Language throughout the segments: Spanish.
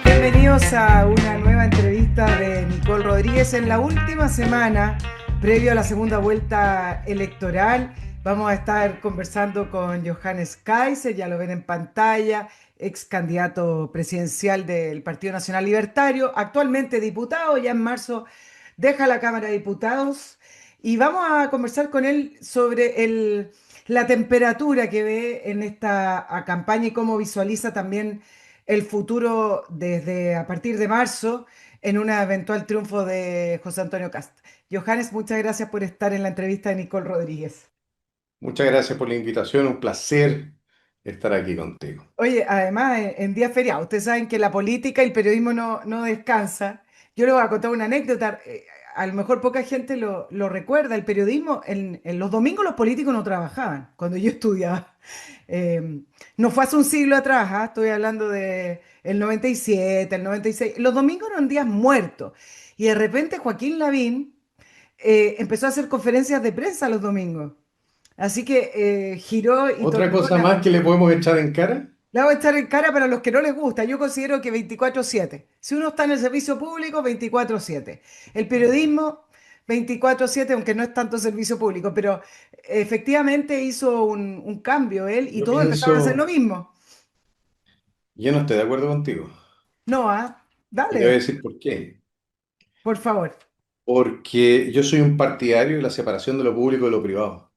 Bienvenidos a una nueva entrevista de Nicole Rodríguez en la última semana, previo a la segunda vuelta electoral. Vamos a estar conversando con Johannes Kaiser, ya lo ven en pantalla, ex candidato presidencial del Partido Nacional Libertario, actualmente diputado, ya en marzo deja la Cámara de Diputados. Y vamos a conversar con él sobre la temperatura que ve en esta campaña y cómo visualiza también el futuro desde a partir de marzo en un eventual triunfo de José Antonio Cast. Johannes, muchas gracias por estar en la entrevista de Nicole Rodríguez. Muchas gracias por la invitación, un placer estar aquí contigo. Oye, además, en día feriado, ustedes saben que la política y el periodismo no descansa. Yo les voy a contar una anécdota. A lo mejor poca gente lo recuerda. El periodismo, en los domingos los políticos no trabajaban cuando yo estudiaba. No fue hace un siglo atrás, ¿ah? Estoy hablando de el 97, el 96. Los domingos eran días muertos. Y de repente Joaquín Lavín empezó a hacer conferencias de prensa los domingos. Así que giró y Otra tornó cosa más que le podemos echar en cara, le voy a echar en cara para los que no les gusta. Yo considero que 24/7. Si uno está en el servicio público, 24/7. El periodismo, 24/7, aunque no es tanto servicio público, pero efectivamente hizo un cambio él y yo todos empezaron a hacer lo pienso, mismo. yo no estoy de acuerdo contigo. No, ah, Y te voy a dale, decir por qué. por favor. Porque yo soy un partidario de la separación de lo público y lo privado.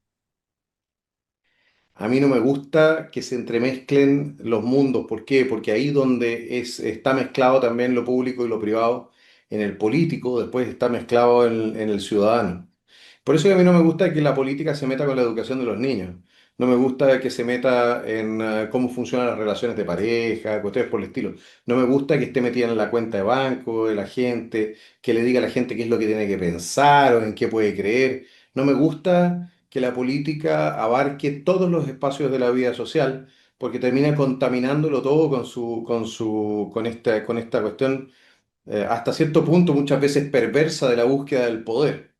A mí no me gusta que se entremezclen los mundos. ¿Por qué? Porque ahí donde está mezclado también lo público y lo privado en el político, después está mezclado en el ciudadano. Por eso que a mí no me gusta que la política se meta con la educación de los niños. No me gusta que se meta en cómo funcionan las relaciones de pareja, cuestiones por el estilo. No me gusta que esté metida en la cuenta de banco de la gente, que le diga a la gente qué es lo que tiene que pensar o en qué puede creer. No me gusta que la política abarque todos los espacios de la vida social, porque termina contaminándolo todo con esta cuestión hasta cierto punto muchas veces perversa de la búsqueda del poder,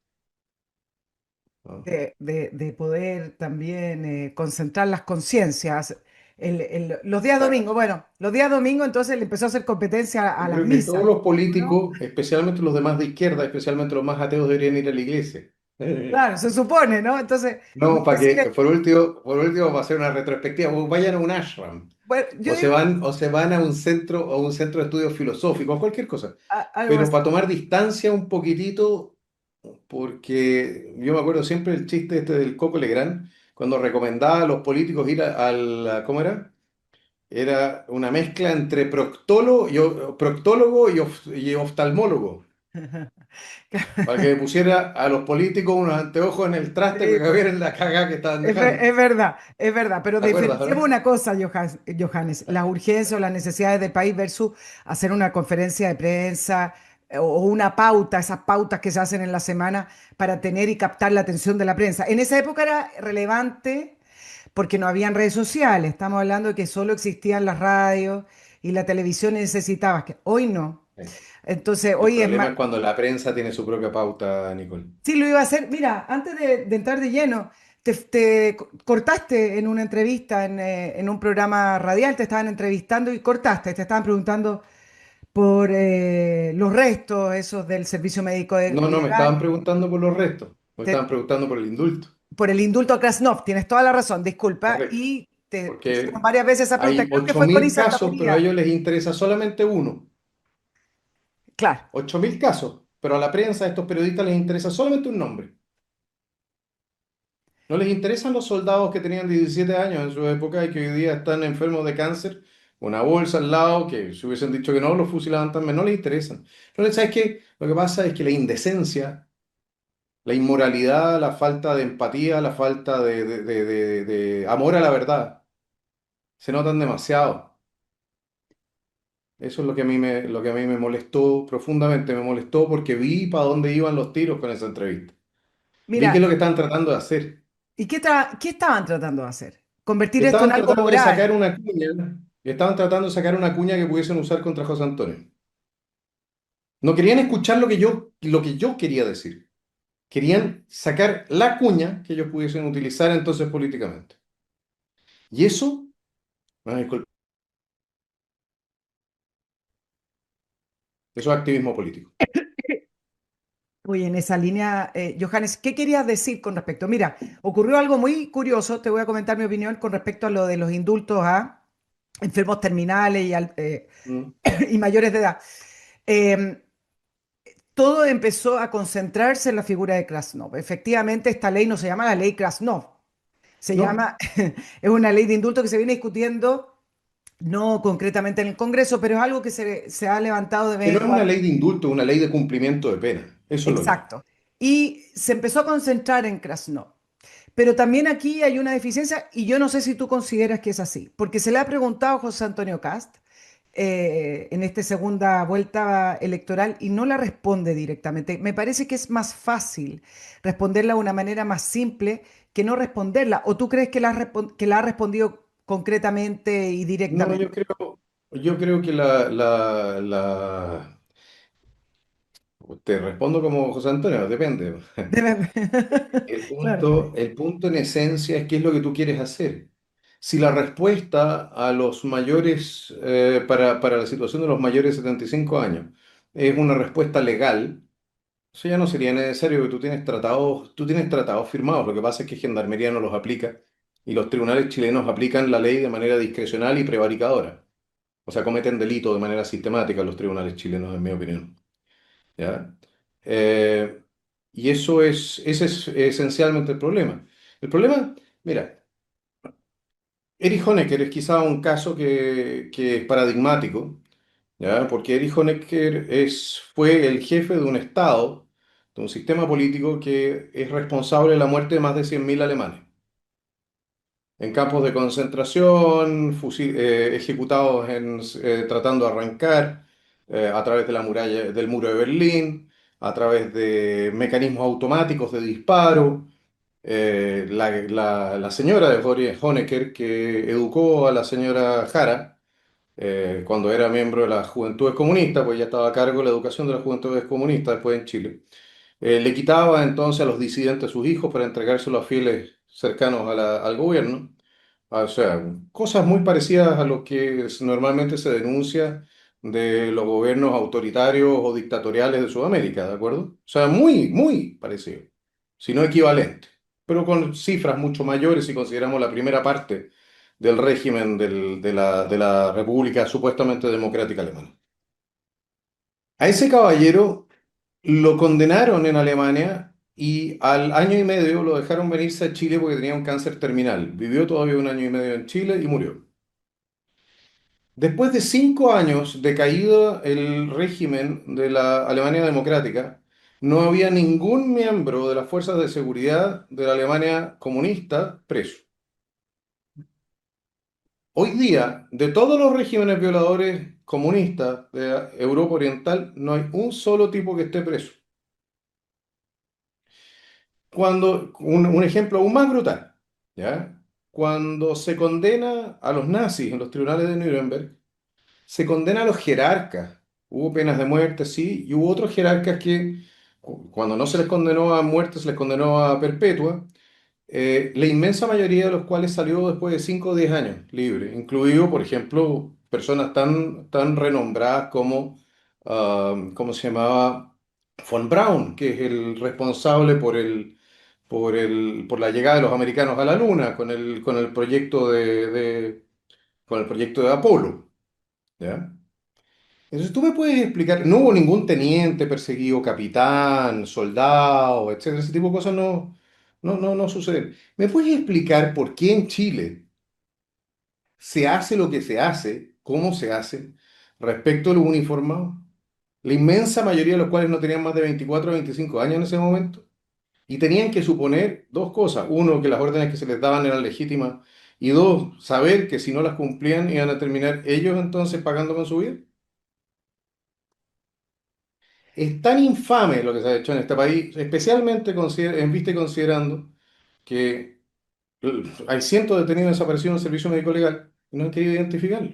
¿no? De poder también concentrar las conciencias. Los días domingos, Exacto. bueno, los días domingos entonces le empezó a hacer competencia a Yo las creo que todos misas, los ¿o no? políticos, especialmente los demás de izquierda, especialmente los más ateos, deberían ir a la iglesia. Claro, se supone, ¿no? Entonces, No, para que, decirle, por último, para hacer una retrospectiva, o vayan a un ashram, bueno, yo digo o se van a un centro de estudios filosóficos, cualquier cosa. algo Pero así. para tomar distancia un poquitito, porque yo me acuerdo siempre del chiste este del Coco Legrand, cuando recomendaba a los políticos ir ¿cómo era? Era una mezcla entre proctólogo y oftalmólogo, para que pusiera a los políticos unos anteojos en el traste Sí, para que pues, vieran la cagada que estaban dejando. es verdad, pero ¿Te acuerdas, diferenciemos no? una cosa, Johannes, las urgencias o las necesidades del país versus hacer una conferencia de prensa o una pauta, esas pautas que se hacen en la semana para tener y captar la atención de la prensa. En esa época era relevante porque no habían redes sociales, estamos hablando de que solo existían las radios y la televisión necesitaba, que hoy no. Sí. Entonces, El hoy es problema más, es cuando la prensa tiene su propia pauta, Nicole. sí, lo iba a hacer. Mira, antes de entrar de lleno, te cortaste en una entrevista, en un programa radial, te estaban entrevistando y cortaste, te estaban preguntando por los restos, esos del servicio médico No, no, me legal, estaban preguntando por los restos, me estaban preguntando por el indulto. por el indulto a Krasnov. Tienes toda la razón, disculpa. Correcto. Y te hicieron Porque varias veces esa pregunta. hay Creo que ocho fue con mil Isa casos, pero a Zaparía. ellos les interesa solamente uno. Claro. 8.000 casos, pero a la prensa, a estos periodistas les interesa solamente un nombre. No les interesan los soldados que tenían 17 años en su época y que hoy día están enfermos de cáncer, una bolsa al lado, que si hubiesen dicho que no, los fusilaban también, no les interesan. Entonces, ¿sabes qué? Lo que pasa es que la indecencia, la inmoralidad, la falta de empatía, la falta de amor a la verdad, se notan demasiado. Eso es lo que a mí me molestó profundamente, me molestó porque vi para dónde iban los tiros con esa entrevista. Vi qué Mira, es lo que están tratando de hacer. ¿y qué estaban tratando de hacer? Convertir esto en Estaban algo tratando de sacar moral. una cuña, estaban tratando de sacar una cuña que pudiesen usar contra José Antonio. No querían escuchar lo que yo quería decir. Querían sacar la cuña que ellos pudiesen utilizar entonces políticamente. Y eso, ay, disculpa, Eso es activismo político. Oye, en esa línea, Johannes, ¿qué querías decir con respecto? Mira, ocurrió algo muy curioso, te voy a comentar mi opinión con respecto a lo de los indultos a enfermos terminales Mm. y mayores de edad. Eh, Todo empezó a concentrarse en la figura de Krasnov. Efectivamente, esta ley no se llama la ley Krasnov, se No, llama, es una ley de indulto que se viene discutiendo, no concretamente en el Congreso, pero es algo que se ha levantado de que vez no en es una cuando. ley de indulto, es una ley de cumplimiento de pena. Eso es lo que es. Exacto. Y se empezó a concentrar en Krasnov. Pero también aquí hay una deficiencia y yo no sé si tú consideras que es así, porque se le ha preguntado a José Antonio Cast en esta segunda vuelta electoral y no la responde directamente. Me parece que es más fácil responderla de una manera más simple que no responderla. ¿O tú crees que que la ha respondido concretamente y No, directamente? yo creo que te respondo como José Antonio, depende. Claro. El punto en esencia es qué es lo que tú quieres hacer. Si la respuesta a los mayores, para la situación de los mayores de 75 años, es una respuesta legal, eso ya no sería necesario que tú tienes tratados firmados. Lo que pasa es que Gendarmería no los aplica y los tribunales chilenos aplican la ley de manera discrecional y prevaricadora. O sea, cometen delito de manera sistemática los tribunales chilenos, en mi opinión. ¿Ya? Eh, y ese es esencialmente el problema. El problema, mira, Erich Honecker es quizá un caso que es paradigmático, ¿ya? Porque Erich Honecker fue el jefe de un Estado, de un sistema político que es responsable de la muerte de más de 100.000 alemanes en campos de concentración, ejecutados tratando de arrancar a través de la muralla, del muro de Berlín, a través de mecanismos automáticos de disparo. La señora de Honecker, que educó a la señora Jara cuando era miembro de las Juventudes Comunistas, pues ya estaba a cargo de la educación de las Juventudes Comunistas después en Chile. Le quitaba entonces a los disidentes sus hijos para entregárselos a fieles cercanos al gobierno. O sea, cosas muy parecidas a lo que normalmente se denuncia de los gobiernos autoritarios o dictatoriales de Sudamérica, ¿de acuerdo? O sea, muy, muy parecido, si no equivalente, pero con cifras mucho mayores si consideramos la primera parte del régimen de la República supuestamente democrática alemana. A ese caballero lo condenaron en Alemania y al año y medio lo dejaron venirse a Chile porque tenía un cáncer terminal. Vivió todavía un año y medio en Chile y murió. Después de 5 años de caído el régimen de la Alemania democrática, no había ningún miembro de las fuerzas de seguridad de la Alemania comunista preso. Hoy día, de todos los regímenes violadores comunistas de Europa Oriental, no hay un solo tipo que esté preso. Un ejemplo aún más brutal, ¿ya? Cuando se condena a los nazis en los tribunales de Nuremberg, se condena a los jerarcas. Hubo penas de muerte, sí, y hubo otros jerarcas que, cuando no se les condenó a muerte, se les condenó a perpetua, la inmensa mayoría de los cuales salió después de 5 o 10 años libre, incluido, por ejemplo, personas tan renombradas como, ¿cómo se llamaba? Von Braun, que es el responsable por la llegada de los americanos a la Luna con el proyecto con el proyecto de Apolo, ¿ya? Entonces, tú me puedes explicar, no hubo ningún teniente perseguido, capitán, soldado, etcétera, ese tipo de cosas no suceden. ¿Me puedes explicar por qué en Chile se hace lo que se hace, cómo se hace, respecto a los uniformados? La inmensa mayoría de los cuales no tenían más de 24 o 25 años en ese momento. Y tenían que suponer dos cosas. Uno, que las órdenes que se les daban eran legítimas. Y dos, saber que si no las cumplían iban a terminar ellos entonces pagando con su vida. Es tan infame lo que se ha hecho en este país, especialmente en vista y considerando que hay cientos de detenidos desaparecidos en el servicio médico legal y no han querido identificarlo.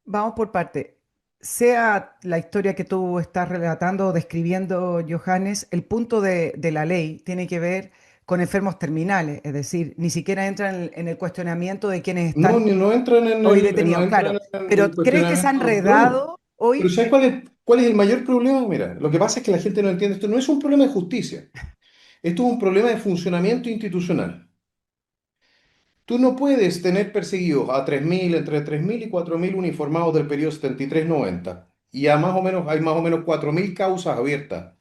Vamos por parte. Sea la historia que tú estás relatando o describiendo, Johannes, el punto de la ley tiene que ver con enfermos terminales, es decir, ni siquiera entra en el cuestionamiento de quienes No, están no entran hoy detenidos, no entran claro. en Pero el ¿cree que se ha cuestionamiento. No, no. enredado? Pero Hoy, ¿sabes cuál es el mayor problema? Mira, lo que pasa es que la gente no entiende esto. No es un problema de justicia. Esto es un problema de funcionamiento institucional. Tú no puedes tener perseguidos a 3.000, entre 3.000 y 4.000 uniformados del periodo 73-90. Y a más o menos, hay más o menos 4.000 causas abiertas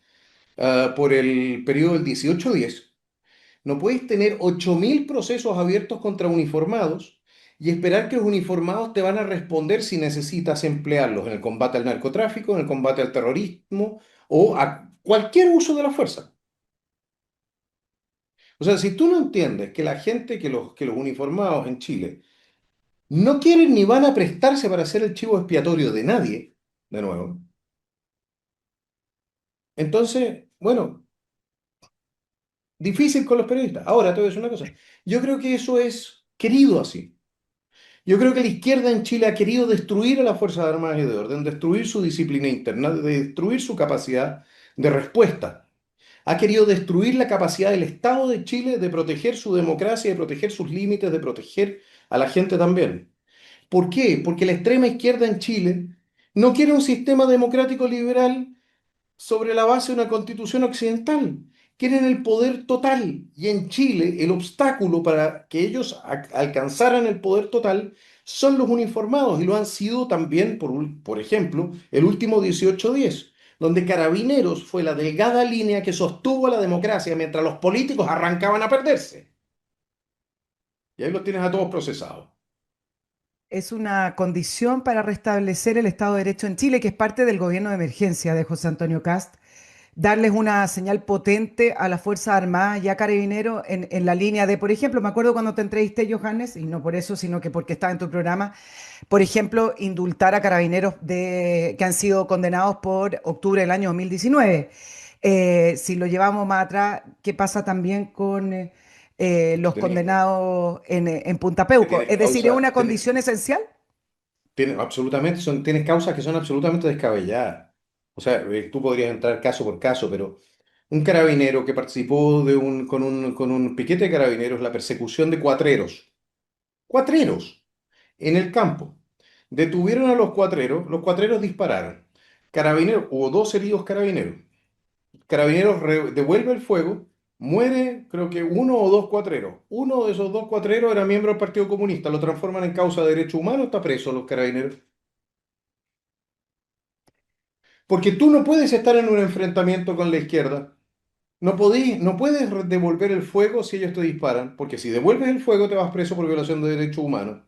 por el periodo del 18-10. No puedes tener 8.000 procesos abiertos contra uniformados y esperar que los uniformados te van a responder si necesitas emplearlos en el combate al narcotráfico, en el combate al terrorismo o a cualquier uso de la fuerza. O sea, si tú no entiendes que la gente, que los uniformados en Chile no quieren ni van a prestarse para ser el chivo expiatorio de nadie, de nuevo, entonces, bueno, difícil con los periodistas. Ahora te voy a decir una cosa. Yo creo que eso es querido así. Yo creo que la izquierda en Chile ha querido destruir a las Fuerzas Armadas y de Orden, destruir su disciplina interna, destruir su capacidad de respuesta. Ha querido destruir la capacidad del Estado de Chile de proteger su democracia, de proteger sus límites, de proteger a la gente también. ¿Por qué? Porque la extrema izquierda en Chile no quiere un sistema democrático liberal sobre la base de una constitución occidental. Quieren el poder total. Y en Chile el obstáculo para que ellos alcanzaran el poder total son los uniformados y lo han sido también, por ejemplo, el último 18-10, donde Carabineros fue la delgada línea que sostuvo a la democracia mientras los políticos arrancaban a perderse. Y ahí los tienes a todos procesados. es una condición para restablecer el Estado de Derecho en Chile, que es parte del gobierno de emergencia de José Antonio Cast, darles una señal potente a las Fuerzas Armadas y a Carabineros en la línea de, por ejemplo, me acuerdo cuando te entrevisté, Johannes, y no por eso, sino que porque estaba en tu programa, por ejemplo, indultar a carabineros que han sido condenados por octubre del año 2019. Si lo llevamos más atrás, ¿qué pasa también con los Tenés, condenados en Punta Peuco? tienes Es decir, ¿es causa, una condición esencial? absolutamente, tienes causas que son absolutamente descabelladas. O sea, tú podrías entrar caso por caso, pero un carabinero que participó con un piquete de carabineros, la persecución de cuatreros, en el campo. Detuvieron a los cuatreros dispararon. Carabineros, hubo dos heridos carabineros. Carabineros devuelve el fuego, muere creo que uno o dos cuatreros. Uno de esos dos cuatreros era miembro del Partido Comunista, lo transforman en causa de derechos humanos, está preso los carabineros. Porque tú no puedes estar en un enfrentamiento con la izquierda. No puedes devolver el fuego si ellos te disparan, porque si devuelves el fuego te vas preso por violación de derechos humanos.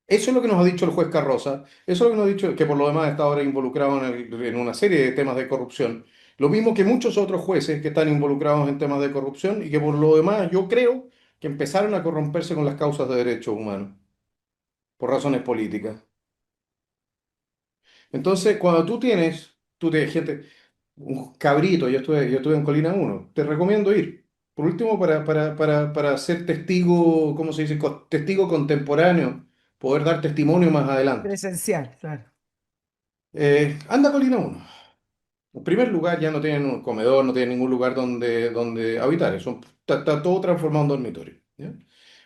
Eso es lo que nos ha dicho el juez Carroza, eso es lo que nos ha dicho, que por lo demás está ahora involucrado en una serie de temas de corrupción. Lo mismo que muchos otros jueces que están involucrados en temas de corrupción y que por lo demás yo creo que empezaron a corromperse con las causas de derechos humanos, por razones políticas. Entonces, cuando tú tienes gente, un cabrito, yo estuve en Colina uno. Te recomiendo ir. Por último, para ser testigo, ¿cómo se dice? Testigo contemporáneo, poder dar testimonio más adelante. Presencial, claro. Anda a Colina uno. En primer lugar, ya no tienen un comedor, no tienen ningún lugar donde habitar. Está todo transformado en dormitorio. ¿Ya?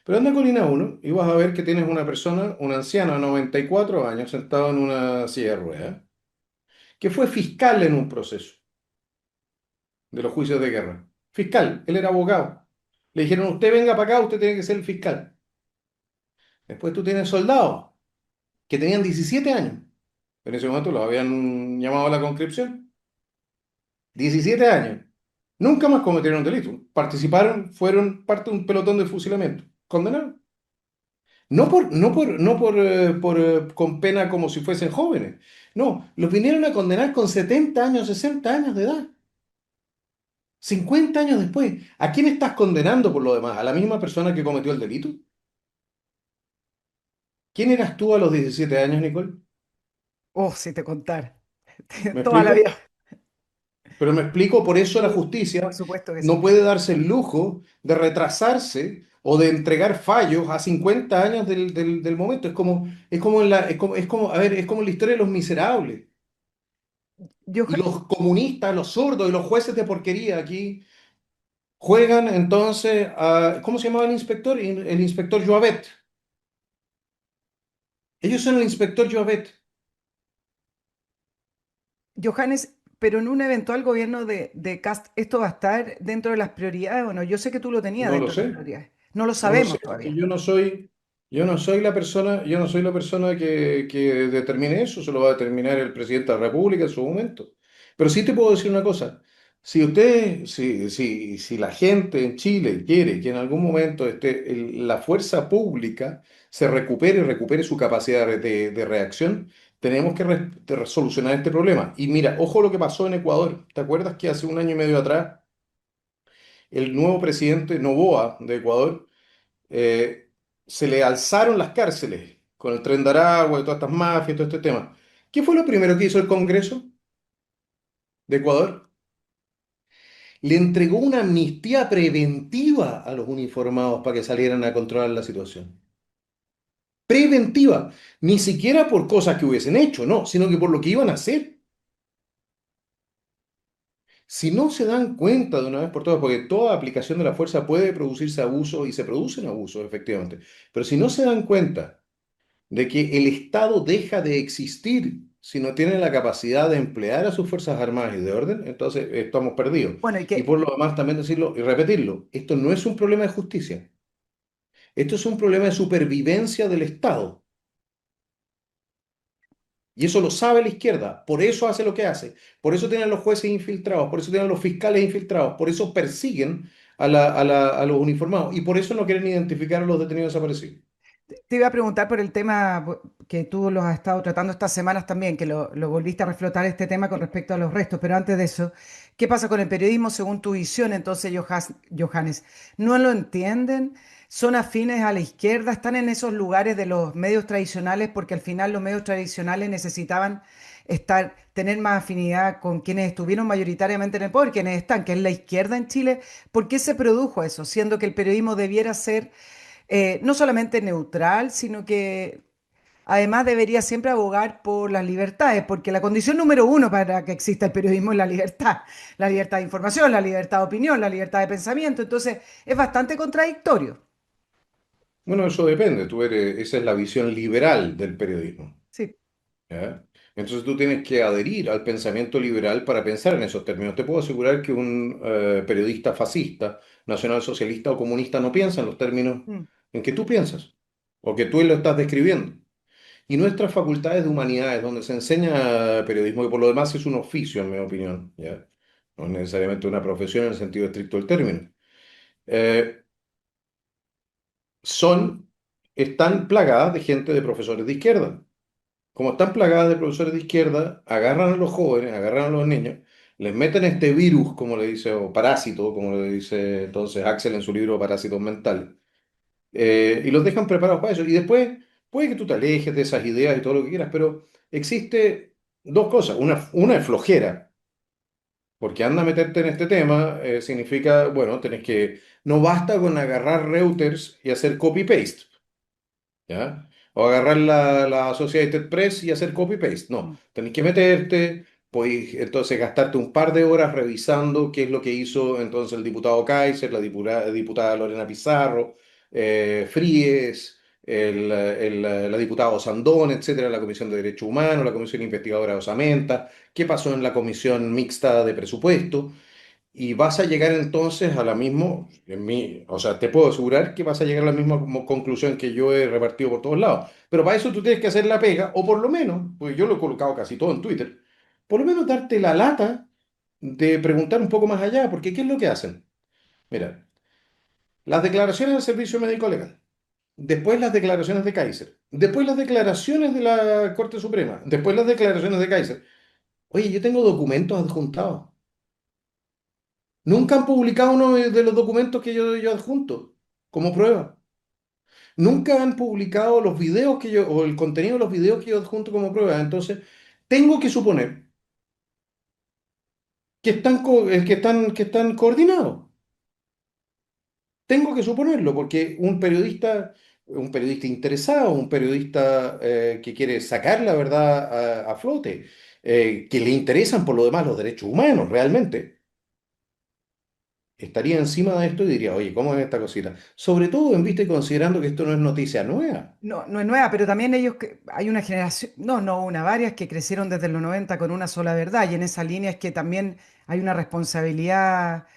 Pero anda a Colina uno y vas a ver que tienes una persona, un anciano de 94 años, sentado en una silla de ruedas, que fue fiscal en un proceso de los juicios de guerra. Fiscal, él era abogado. Le dijeron, usted venga para acá, usted tiene que ser el fiscal. Después tú tienes soldados que tenían 17 años. En ese momento los habían llamado a la conscripción. 17 años. Nunca más cometieron delito. Participaron, fueron parte de un pelotón de fusilamiento. Condenados. Con pena como si fuesen jóvenes. No, los vinieron a condenar con 70 años, 60 años de edad. 50 años después. ¿A quién estás condenando por lo demás? ¿A la misma persona que cometió el delito? ¿Quién eras tú a los 17 años, Nicole? Oh, si te contara. ¿Me Toda la vida. explico? Pero me explico, por eso la Sí, por justicia supuesto que no sí. puede darse el lujo de retrasarse o de entregar fallos a 50 años del momento. A ver, es como la historia de los miserables. Y Johan, los comunistas, los zurdos y los jueces de porquería aquí juegan entonces a, ¿cómo se llamaba el inspector? El inspector Joabet. Ellos son el inspector Joabet. Johannes, pero en un eventual gobierno de Cast, ¿esto va a estar dentro de las prioridades o no? Yo sé que tú lo tenías No lo dentro de las sé. prioridades. No lo No lo sé sabemos porque todavía. yo no soy la persona que determine eso, eso lo va a determinar el presidente de la República en su momento. Pero sí te puedo decir una cosa, si la gente en Chile quiere que en algún momento la fuerza pública se recupere, recupere su capacidad de reacción, tenemos que solucionar este problema. Y mira, ojo lo que pasó en Ecuador. ¿Te acuerdas que hace un año y medio atrás el nuevo presidente Noboa de Ecuador eh, se le alzaron las cárceles con el Tren de Aragua y todas estas mafias y todo este tema? ¿Qué fue lo primero que hizo el Congreso de Ecuador? Le entregó una amnistía preventiva a los uniformados para que salieran a controlar la situación. Preventiva, ni siquiera por cosas que hubiesen hecho, no, sino que por lo que iban a hacer. Si no se dan cuenta de una vez por todas, porque toda aplicación de la fuerza puede producirse abusos y se producen abusos, efectivamente, pero si no se dan cuenta de que el Estado deja de existir si no tiene la capacidad de emplear a sus Fuerzas Armadas y de orden, entonces estamos perdidos. Bueno, y Y que, por lo demás también decirlo y repetirlo, esto no es un problema de justicia, esto es un problema de supervivencia del Estado. Y eso lo sabe la izquierda, por eso hace lo que hace, por eso tienen los jueces infiltrados, por eso tienen los fiscales infiltrados, por eso persiguen a los uniformados y por eso no quieren identificar a los detenidos desaparecidos. te iba a preguntar por el tema que tú lo has estado tratando estas semanas también, que lo volviste a reflotar este tema con respecto a los restos, pero antes de eso, ¿qué pasa con el periodismo según tu visión entonces, Johannes? ¿No lo entienden? ¿Son afines a la izquierda? ¿Están en esos lugares de los medios tradicionales? Porque al final los medios tradicionales necesitaban tener más afinidad con quienes estuvieron mayoritariamente en el poder, quienes están, que es la izquierda en Chile. ¿Por qué se produjo eso? Siendo que el periodismo debiera ser no solamente neutral, sino que además debería siempre abogar por las libertades, porque la condición número uno para que exista el periodismo es la libertad de información, la libertad de opinión, la libertad de pensamiento. Entonces, es bastante contradictorio. Bueno, eso depende, esa es la visión liberal del periodismo. Sí. ¿Ya? Entonces tú tienes que adherir al pensamiento liberal para pensar en esos términos. Te puedo asegurar que un periodista fascista, nacionalsocialista o comunista no piensa en los términos Mm. en que tú piensas o que tú lo estás describiendo. Y nuestras facultades de humanidades, donde se enseña periodismo, que por lo demás es un oficio, en mi opinión, ¿ya? No es necesariamente una profesión en el sentido estricto del término, eh, son, están plagadas de gente de profesores de izquierda. Como están plagadas de profesores de izquierda, agarran a los jóvenes, agarran a los niños, les meten este virus, como le dice, o parásito, como le dice entonces Axel en su libro Parásitos Mentales, y los dejan preparados para eso. Y después, puede que tú te alejes de esas ideas y todo lo que quieras, pero existe dos cosas. Una es flojera, porque anda a meterte en este tema, significa, bueno, no basta con agarrar Reuters y hacer copy-paste. ¿Ya? O agarrar la Associated Press y hacer copy-paste. No, Mm. tenés que meterte, pues entonces gastarte un par de horas revisando qué es lo que hizo entonces el diputado Kaiser, la diputada Lorena Pizarro, Fríes, la diputada Sandón, etcétera, la Comisión de Derechos Humanos, la Comisión Investigadora de Osamenta, qué pasó en la Comisión Mixta de Presupuesto. Y vas a llegar entonces a la misma, o sea, te puedo asegurar que vas a llegar a la misma conclusión que yo he repartido por todos lados. Pero para eso tú tienes que hacer la pega, o por lo menos, pues yo lo he colocado casi todo en Twitter, por lo menos darte la lata de preguntar un poco más allá, porque ¿qué es lo que hacen? Mira, las declaraciones del Servicio Médico Legal, después las declaraciones de Kaiser, después las declaraciones de la Corte Suprema, después las declaraciones de Kaiser. Oye, yo tengo documentos adjuntados. Nunca han publicado uno de los documentos que yo adjunto como prueba. Nunca han publicado los videos o el contenido de los videos que yo adjunto como prueba. Entonces, tengo que suponer que están coordinados. Tengo que suponerlo, porque un periodista interesado, un periodista que quiere sacar la verdad a flote, que le interesan por lo demás los derechos humanos realmente. estaría encima de esto y diría, oye, ¿cómo es esta cosita? Sobre todo en vista y considerando que esto no es noticia nueva. No, no es nueva, pero también ellos, hay una generación, no, no una, varias que crecieron desde los 90 con una sola verdad, y en esa línea es que también hay una responsabilidad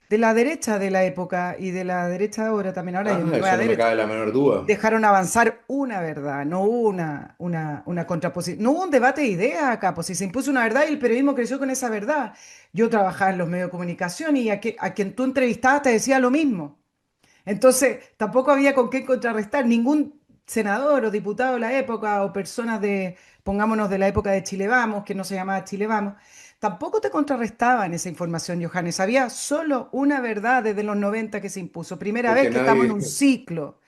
de la derecha de la época y de la derecha de ahora, también ahora hay una Eso nueva no me derecha. cabe la menor duda. Dejaron avanzar una verdad, no hubo una contraposición, no hubo un debate de ideas acá, pues si se impuso una verdad y el periodismo creció con esa verdad. Yo trabajaba en los medios de comunicación y a quien tú entrevistabas te decía lo mismo. Entonces, tampoco había con qué contrarrestar. Ningún senador o diputado de la época o personas de, pongámonos de la época de Chile Vamos, que no se llamaba Chile Vamos, tampoco te contrarrestaban esa información, Johannes. Había solo una verdad desde los 90 que se impuso. Primera vez Porque que estamos en un nadie, ciclo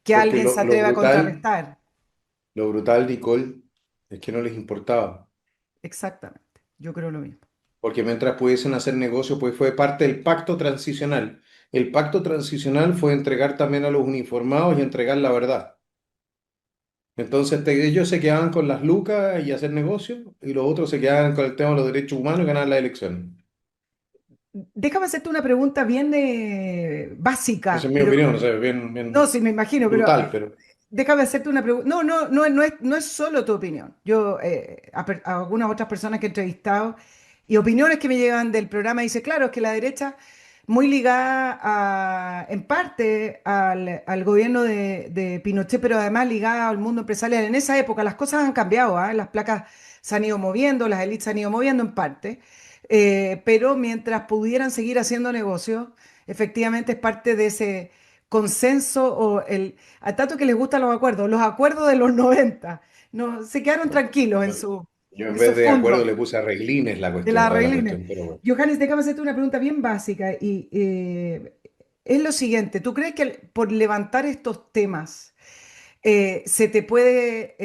que porque alguien se atreve a contrarrestar. lo brutal, Nicole, es que no les importaba. Exactamente. Yo creo lo mismo. Porque mientras pudiesen hacer negocio, pues fue parte del pacto transicional. El pacto transicional fue entregar también a los uniformados y entregar la verdad. Entonces ellos se quedaban con las lucas y hacer negocio, y los otros se quedaban con el tema de los derechos humanos y ganar las elecciones. Déjame hacerte una pregunta bien Esa básica, es mi pero opinión, o sea, bien, no, bien sí, me imagino, pero brutal, pero déjame hacerte una pregunta. No, no, no, no es solo tu opinión. Yo, a algunas otras personas que he entrevistado y opiniones que me llegan del programa, dice, claro, es que la derecha, muy ligada en parte al gobierno de Pinochet, pero además ligada al mundo empresarial. En esa época las cosas han cambiado, ¿ah? Las placas se han ido moviendo, las élites se han ido moviendo en parte, pero mientras pudieran seguir haciendo negocios, efectivamente es parte de ese consenso o a tanto que les gustan los acuerdos de los 90 no, se quedaron tranquilos yo, yo en en su vez de acuerdo fondo le puse arreglines la de cuestión, la a la reglines. cuestión, pero bueno. Johannes, déjame hacerte una pregunta bien básica y es lo siguiente, ¿tú crees que por levantar estos temas se te puede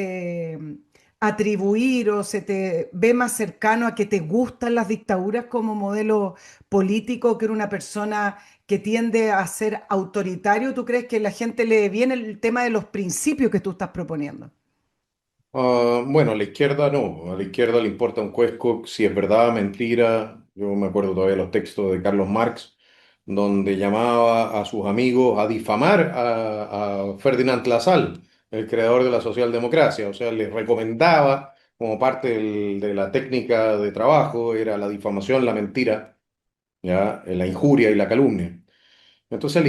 atribuir o se te ve más cercano a que te gustan las dictaduras como modelo político que era una persona que tiende a ser autoritario? ¿Tú crees que la gente le viene el tema de los principios que tú estás proponiendo? Bueno, a la izquierda no, a la izquierda le importa un cuesco si es verdad, mentira. Yo me acuerdo todavía los textos de Carlos Marx, donde llamaba a sus amigos a difamar a Ferdinand Lassalle, el creador de la socialdemocracia. O sea, les recomendaba, como parte de la técnica de trabajo, era la difamación, la mentira, ¿ya? La injuria y la calumnia. Entonces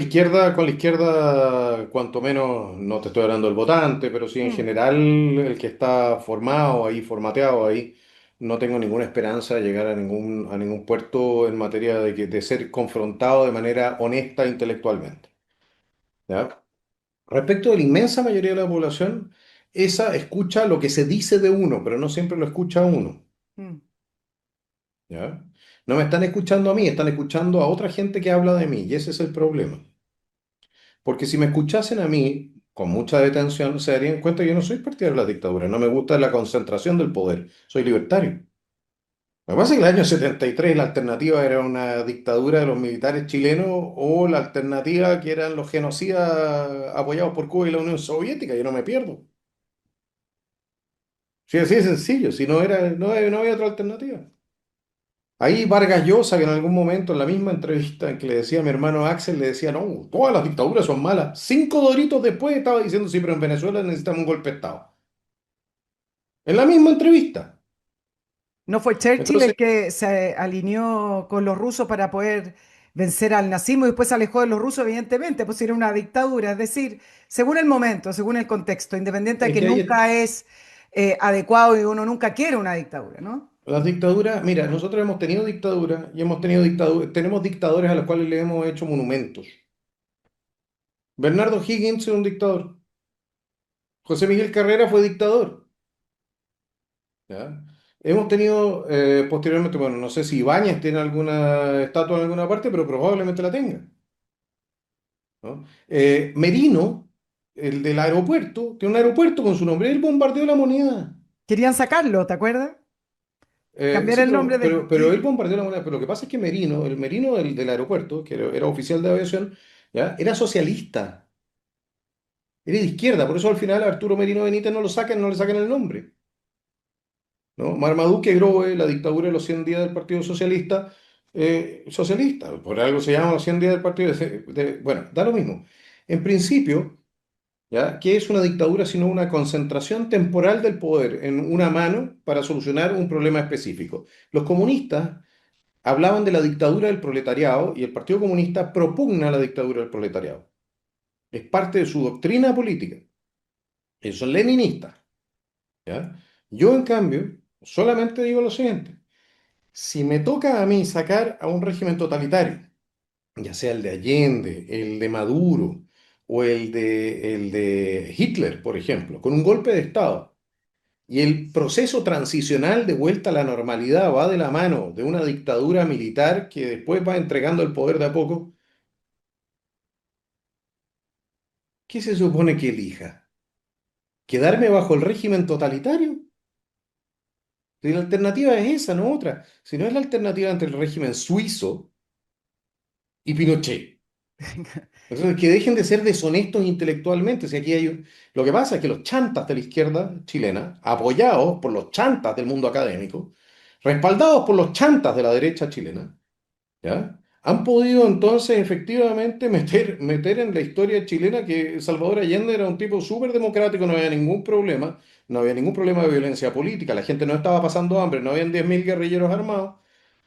con la izquierda, cuanto menos, no te estoy hablando del votante, pero sí en Mm, general el que está formado ahí, formateado ahí, no tengo ninguna esperanza de llegar a ningún puerto en materia de ser confrontado de manera honesta intelectualmente. ¿Ya? Respecto de la inmensa mayoría de la población, esa escucha lo que se dice de uno, pero no siempre lo escucha uno. mm. ¿Ya? No me están escuchando a mí, están escuchando a otra gente que habla de mí, y ese es el problema. Porque si me escuchasen a mí con mucha detención, se darían cuenta que yo no soy partidario de la dictadura, no me gusta la concentración del poder, soy libertario. Lo que pasa es que en el año 73 la alternativa era una dictadura de los militares chilenos o la alternativa que eran los genocidas apoyados por Cuba y la Unión Soviética, yo no me pierdo. Sí, así de sencillo, si no era, no había otra alternativa. Ahí Vargas Llosa, que en algún momento en la misma entrevista en que le decía a mi hermano Axel, le decía, no, todas las dictaduras son malas. 5 doritos después estaba diciendo, sí, pero en Venezuela necesitamos un golpe de Estado. En la misma entrevista. ¿No fue Churchill Entonces, el que se alineó con los rusos para poder vencer al nazismo y después se alejó de los rusos, evidentemente, pues era una dictadura? Es decir, según el momento, según el contexto, independiente de es que que nunca es adecuado y uno nunca quiere una dictadura, ¿no? las dictaduras, mira, nosotros hemos tenido dictadura y hemos tenido tenemos dictadores a los cuales le hemos hecho monumentos. Bernardo Higgins es un dictador. José Miguel Carrera fue dictador. ¿Ya? Hemos tenido posteriormente, bueno, no sé si Ibáñez tiene alguna estatua en alguna parte, pero probablemente la tenga. ¿No? Merino, el del aeropuerto, tiene un aeropuerto con su nombre, él bombardeó la moneda. Querían sacarlo, ¿te acuerdas? Cambiar Sí, el nombre de... pero él bombardeó la moneda. Pero lo que pasa es que Merino, el Merino del aeropuerto, que era oficial de aviación, ¿ya? Era socialista, era de izquierda. Por eso al final a Arturo Merino Benítez no lo sacan, no le sacan el nombre. ¿No? Marmaduke Grohe, la dictadura de los 100 días del Partido Socialista, socialista, por algo se llama los 100 días del partido. Bueno, da lo mismo. En principio, ¿ya? ¿Qué es una dictadura sino una concentración temporal del poder en una mano para solucionar un problema específico? Los comunistas hablaban de la dictadura del proletariado y el Partido Comunista propugna la dictadura del proletariado. Es parte de su doctrina política. Ellos son leninistas, ¿ya? Yo, en cambio, solamente digo lo siguiente. Si me toca a mí sacar a un régimen totalitario, ya sea el de Allende, el de Maduro o el de Hitler, por ejemplo, con un golpe de Estado, y el proceso transicional de vuelta a la normalidad va de la mano de una dictadura militar que después va entregando el poder de a poco, ¿qué se supone que elija? ¿Quedarme bajo el régimen totalitario? Si la alternativa es esa, no otra. Si no es la alternativa entre el régimen suizo y Pinochet. Entonces, que dejen de ser deshonestos intelectualmente. Si aquí lo que pasa es que los chantas de la izquierda chilena, apoyados por los chantas del mundo académico, respaldados por los chantas de la derecha chilena, ¿ya? Han podido entonces efectivamente meter en la historia chilena que Salvador Allende era un tipo súper democrático, no había ningún problema, no había ningún problema de violencia política, la gente no estaba pasando hambre, no habían 10.000 guerrilleros armados,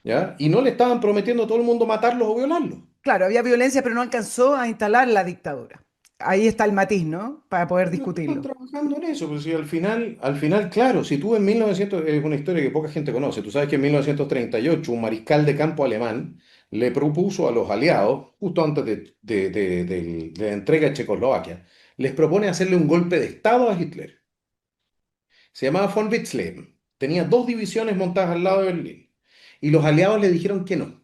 ¿ya? Y no le estaban prometiendo a todo el mundo matarlos o violarlos. Claro, había violencia, pero no alcanzó a instalar la dictadura. Ahí está el matiz, ¿no? Para poder Pero están discutirlo. trabajando en eso, pues si al final, claro, si tú en 1900, es una historia que poca gente conoce, tú sabes que en 1938 un mariscal de campo alemán le propuso a los aliados, justo antes de la entrega de Checoslovaquia, les propone hacerle un golpe de Estado a Hitler. Se llamaba von Witzleben, tenía dos divisiones montadas al lado de Berlín, y los aliados le dijeron que no.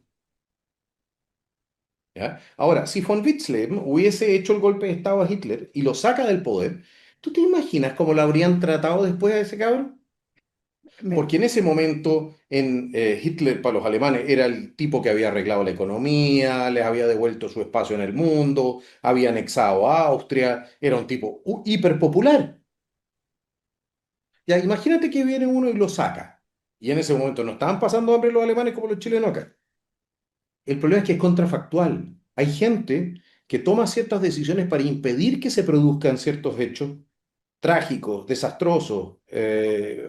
¿Ya? Ahora, si von Witzleben hubiese hecho el golpe de Estado a Hitler y lo saca del poder, ¿tú te imaginas cómo lo habrían tratado después a ese cabrón? Me- Porque en ese momento Hitler para los alemanes era el tipo que había arreglado la economía, les había devuelto su espacio en el mundo, había anexado a Austria, era un tipo hiperpopular. Ya, imagínate que viene uno y lo saca. Y en ese momento no estaban pasando hambre los alemanes como los chilenos acá. El problema es que es contrafactual. Hay gente que toma ciertas decisiones para impedir que se produzcan ciertos hechos trágicos, desastrosos,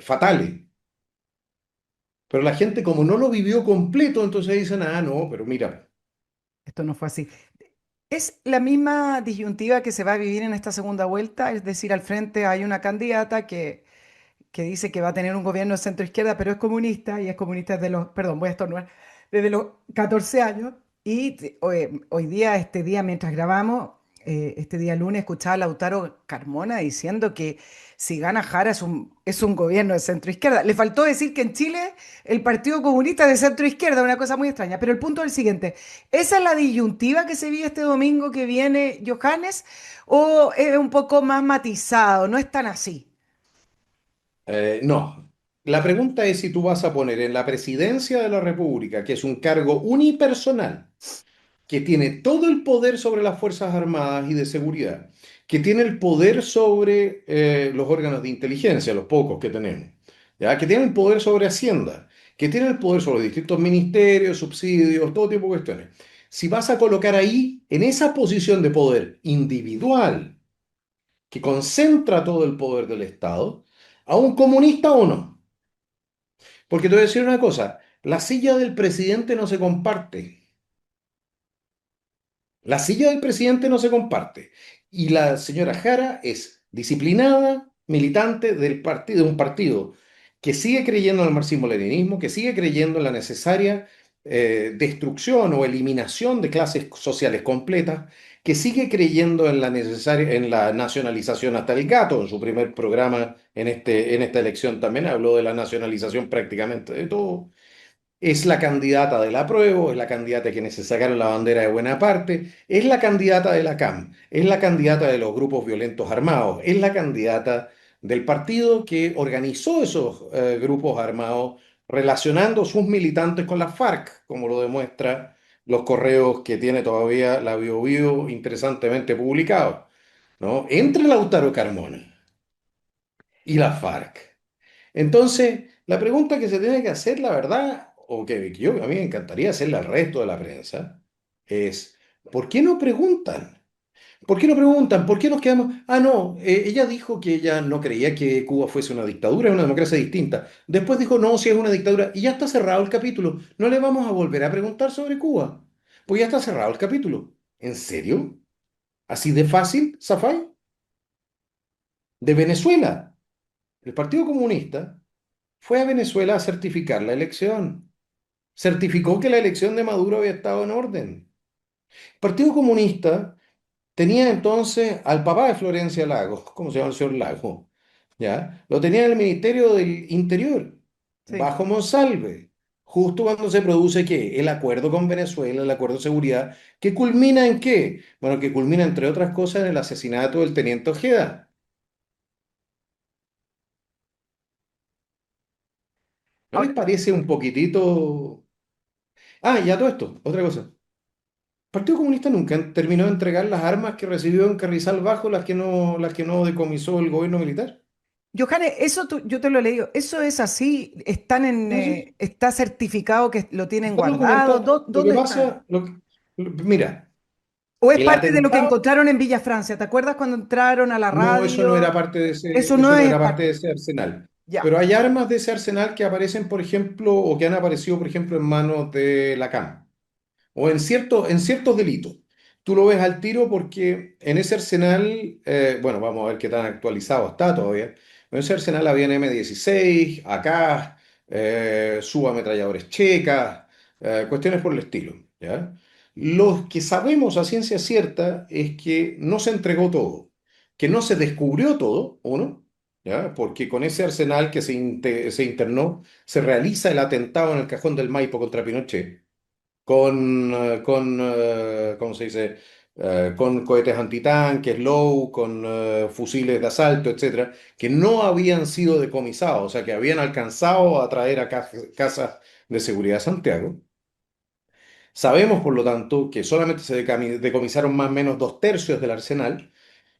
fatales. Pero la gente como no lo vivió completo, entonces dicen, ah, no, pero mira, Esto no fue así. Es la misma disyuntiva que se va a vivir en esta segunda vuelta, es decir, al frente hay una candidata que dice que va a tener un gobierno de centro izquierda, pero es comunista y es comunista desde los, perdón, voy a estornudar, desde los 14 años. Y hoy día, este día, mientras grabamos, este día lunes, escuchaba a Lautaro Carmona diciendo que si gana Jara es un gobierno de centro izquierda. Le faltó decir que en Chile el Partido Comunista es de centro izquierda, una cosa muy extraña. Pero el punto es el siguiente: ¿esa es la disyuntiva que se vive este domingo que viene, Johannes? ¿O es un poco más matizado? No es tan así. no. La pregunta es si tú vas a poner en la presidencia de la República, que es un cargo unipersonal, que tiene todo el poder sobre las Fuerzas Armadas y de seguridad, que tiene el poder sobre los órganos de inteligencia, los pocos que tenemos, ¿ya? Que tiene el poder sobre Hacienda, que tiene el poder sobre distintos ministerios, subsidios, todo tipo de cuestiones. Si vas a colocar ahí, en esa posición de poder individual, que concentra todo el poder del Estado, a un comunista o no. Porque te voy a decir una cosa, la silla del presidente no se comparte. La silla del presidente no se comparte. Y la señora Jara es disciplinada, militante del partido, de un partido que sigue creyendo en el marxismo-leninismo, que sigue creyendo en la necesaria destrucción o eliminación de clases sociales completas, que sigue creyendo en la nacionalización hasta el gato. En su primer programa en esta elección también habló de la nacionalización prácticamente de todo. Es la candidata del apruebo, es la candidata de quienes se sacaron la bandera de buena parte, es la candidata de la CAM, es la candidata de los grupos violentos armados, es la candidata del partido que organizó esos grupos armados relacionando sus militantes con las FARC, como lo demuestra los correos que tiene todavía la BioBio interesantemente publicados, ¿no? Entre Lautaro Carmona y la FARC. Entonces, la pregunta que se tiene que hacer, la verdad, o que yo, a mí me encantaría hacerle al resto de la prensa, es, ¿por qué no preguntan? ¿Por qué no preguntan? ¿Por qué nos quedamos? Ah, no, ella dijo que ella no creía que Cuba fuese una dictadura, es una democracia distinta. Después dijo, no, si es una dictadura. Y ya está cerrado el capítulo. No le vamos a volver a preguntar sobre Cuba. Pues ya está cerrado el capítulo. ¿En serio? ¿Así de fácil, Safai? De Venezuela. El Partido Comunista fue a Venezuela a certificar la elección. Certificó que la elección de Maduro había estado en orden. El Partido Comunista tenía entonces al papá de Florencia Lagos, ¿cómo se llama el señor Lago? ¿Ya? Lo tenía en el Ministerio del Interior, Sí. bajo Monsalve, justo cuando se produce ¿qué? El acuerdo con Venezuela, el acuerdo de seguridad, que culmina ¿en qué? Bueno, que culmina entre otras cosas en el asesinato del teniente Ojeda. ¿No les Ahora, parece un poquitito? Ah, ya todo esto, otra cosa. El Partido Comunista nunca terminó de entregar las armas que recibió en Carrizal Bajo, las que no decomisó el gobierno militar. Johannes, yo te lo he leído, ¿eso es así? ¿Están No, sí. está certificado que lo tienen Está guardado? documentado. Lo que ¿Dónde está? pasa, mira, ¿O es el parte de lo que atentado, encontraron en Villa Francia? ¿Te acuerdas cuando entraron a la no, eso no era radio? parte de ese, Eso no eso no es era parte parte. de ese arsenal. Ya. Pero hay armas de ese arsenal que aparecen, por ejemplo, o que han aparecido, por ejemplo, en manos de la CAM, o en ciertos delitos. Tú lo ves al tiro porque en ese arsenal, bueno, vamos a ver qué tan actualizado está todavía. En ese arsenal había M16, AK, subametralladores checas, cuestiones por el estilo, ¿ya? Lo que sabemos a ciencia cierta es que no se entregó todo, que no se descubrió todo, uno, ¿ya? Porque con ese arsenal que se internó, se realiza el atentado en el Cajón del Maipo contra Pinochet ¿cómo se dice? Con cohetes antitanques, Low, con fusiles de asalto, etcétera, que no habían sido decomisados, o sea, que habían alcanzado a traer a casas de seguridad a Santiago. Sabemos, por lo tanto, que solamente se decomisaron más o menos dos tercios del arsenal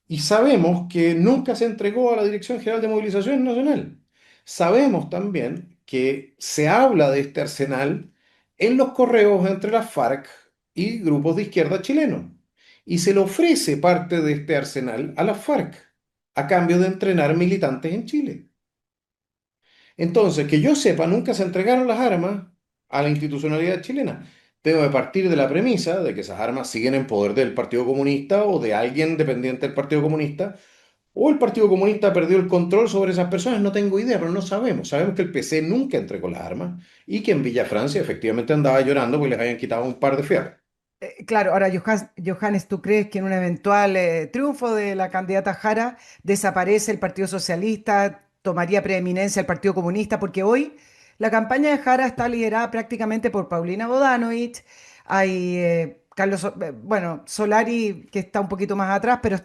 y sabemos que nunca se entregó a la Dirección General de Movilización Nacional. Sabemos también que se habla de este arsenal en los correos entre las FARC y grupos de izquierda chilenos. Y se le ofrece parte de este arsenal a las FARC a cambio de entrenar militantes en Chile. Entonces, que yo sepa, nunca se entregaron las armas a la institucionalidad chilena. Tengo que partir de la premisa de que esas armas siguen en poder del Partido Comunista o de alguien dependiente del Partido Comunista o el Partido Comunista perdió el control sobre esas personas, no tengo idea, pero no sabemos. Sabemos que el PC nunca entregó las armas y que en Villa Francia efectivamente andaba llorando porque les habían quitado un par de fierros. Claro, ahora, Johannes, ¿tú crees que en un eventual triunfo de la candidata Jara desaparece el Partido Socialista, tomaría preeminencia el Partido Comunista? Porque hoy la campaña de Jara está liderada prácticamente por Paulina Bodanovich, hay bueno, Solari que está un poquito más atrás, pero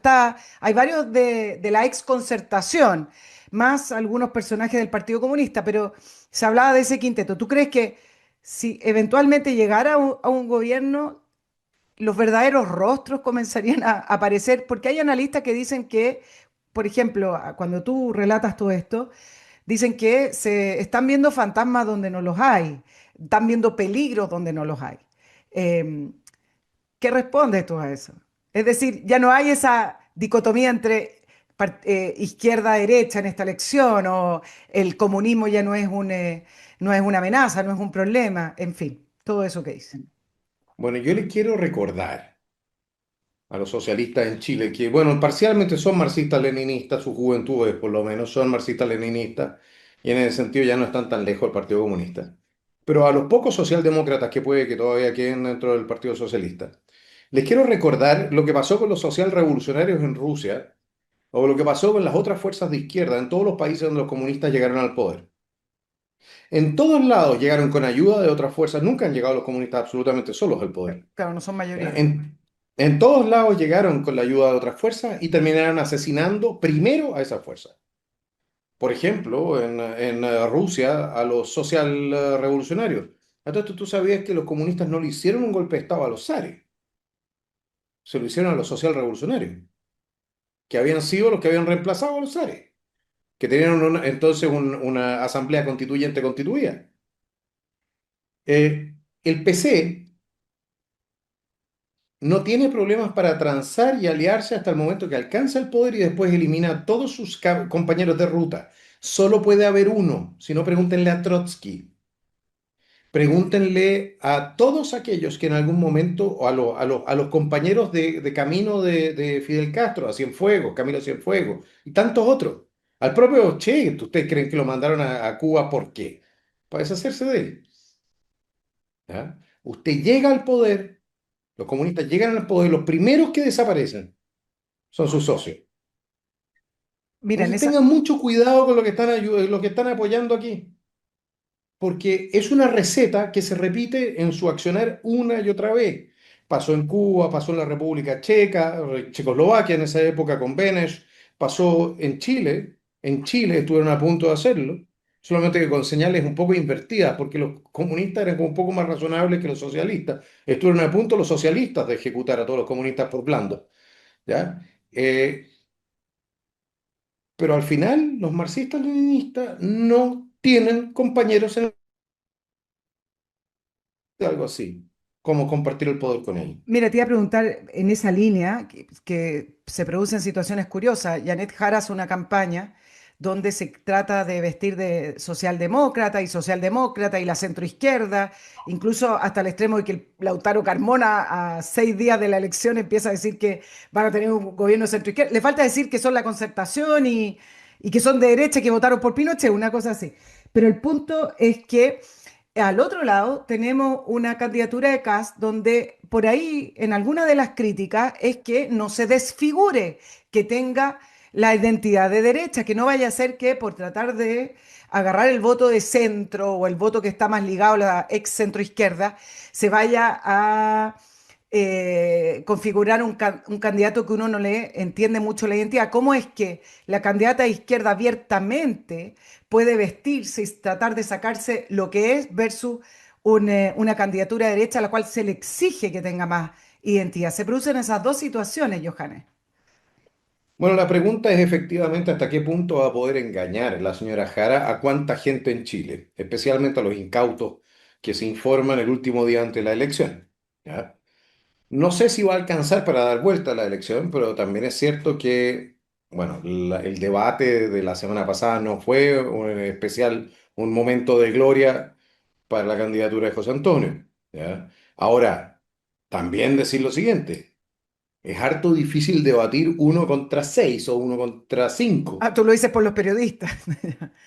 hay varios de la ex Concertación, más algunos personajes del Partido Comunista, pero se hablaba de ese quinteto. ¿Tú crees que si eventualmente llegara a un gobierno los verdaderos rostros comenzarían a aparecer? Porque hay analistas que dicen que, por ejemplo, cuando tú relatas todo esto, dicen que se están viendo fantasmas donde no los hay, están viendo peligros donde no los hay. Eh, ¿Qué respondes tú a eso? Es decir, ya no hay esa dicotomía entre izquierda-derecha en esta elección, o el comunismo ya no es una amenaza, no es un problema, en fin, todo eso que dice. Bueno, yo les quiero recordar a los socialistas en Chile que, bueno, parcialmente son marxistas-leninistas, sus juventudes por lo menos son marxistas-leninistas y en ese sentido ya no están tan lejos del Partido Comunista. Pero a los pocos socialdemócratas que puede que todavía queden dentro del Partido Socialista, les quiero recordar lo que pasó con los socialrevolucionarios en Rusia o lo que pasó con las otras fuerzas de izquierda en todos los países donde los comunistas llegaron al poder. En todos lados llegaron con ayuda de otras fuerzas, nunca han llegado los comunistas absolutamente solos al poder. Claro, no son ¿Ya? mayoría. En todos lados llegaron con la ayuda de otras fuerzas y terminaron asesinando primero a esas fuerzas. Por ejemplo, en Rusia a los social revolucionarios. Entonces, ¿tú sabías que los comunistas no le hicieron un golpe de Estado a los zares? Se lo hicieron a los social revolucionarios, que habían sido los que habían reemplazado a los zares, que tenían entonces una asamblea constituyente constituida. El PC no tiene problemas para transar y aliarse hasta el momento que alcanza el poder y después elimina a todos sus compañeros de ruta. Solo puede haber uno, si no pregúntenle a Trotsky. Pregúntenle a todos aquellos que en algún momento, o a los compañeros de camino de Fidel Castro, a Cienfuegos, Camilo Cienfuegos, y tantos otros. Al propio Che, ¿ustedes creen que lo mandaron a Cuba por qué? Para deshacerse de él. ¿Ya? Usted llega al poder, los comunistas llegan al poder, los primeros que desaparecen son sus socios. Mira, en Entonces esa, tengan mucho cuidado con lo que están, lo que están apoyando aquí, porque es una receta que se repite en su accionar una y otra vez. Pasó en Cuba, pasó en la República Checa, Checoslovaquia en esa época con Beneš, pasó en Chile estuvieron a punto de hacerlo, solamente que con señales un poco invertidas, porque los comunistas eran como un poco más razonables que los socialistas. Estuvieron a punto los socialistas de ejecutar a todos los comunistas por blando, ¿ya? Pero al final los marxistas-leninistas no tienen compañeros en algo así, como compartir el poder con ellos. Mira, te iba a preguntar en esa línea que se producen situaciones curiosas. Janet Jara hace una campaña donde se trata de vestir de socialdemócrata y la centroizquierda, incluso hasta el extremo de que el Lautaro Carmona a 6 días de la elección empieza a decir que van a tener un gobierno centroizquierda. Le falta decir que son la concertación y que son de derecha y que votaron por Pinochet, una cosa así. Pero el punto es que al otro lado tenemos una candidatura de Kast donde por ahí en alguna de las críticas es que no se desfigure, que tenga la identidad de derecha, que no vaya a ser que por tratar de agarrar el voto de centro o el voto que está más ligado a la ex centro izquierda, se vaya a configurar un candidato que uno no le entiende mucho la identidad. ¿Cómo es que la candidata de izquierda abiertamente puede vestirse y tratar de sacarse lo que es versus una candidatura de derecha a la cual se le exige que tenga más identidad? Se producen esas dos situaciones, Johannes. Bueno, la pregunta es efectivamente hasta qué punto va a poder engañar la señora Jara a cuánta gente en Chile, especialmente a los incautos que se informan el último día antes de la elección. ¿Ya? No sé si va a alcanzar para dar vuelta a la elección, pero también es cierto que, bueno, el debate de la semana pasada no fue un especial, un momento de gloria para la candidatura de José Antonio. ¿Ya? Ahora, también decir lo siguiente, es harto difícil debatir uno contra seis o uno contra cinco. Ah, tú lo dices por los periodistas.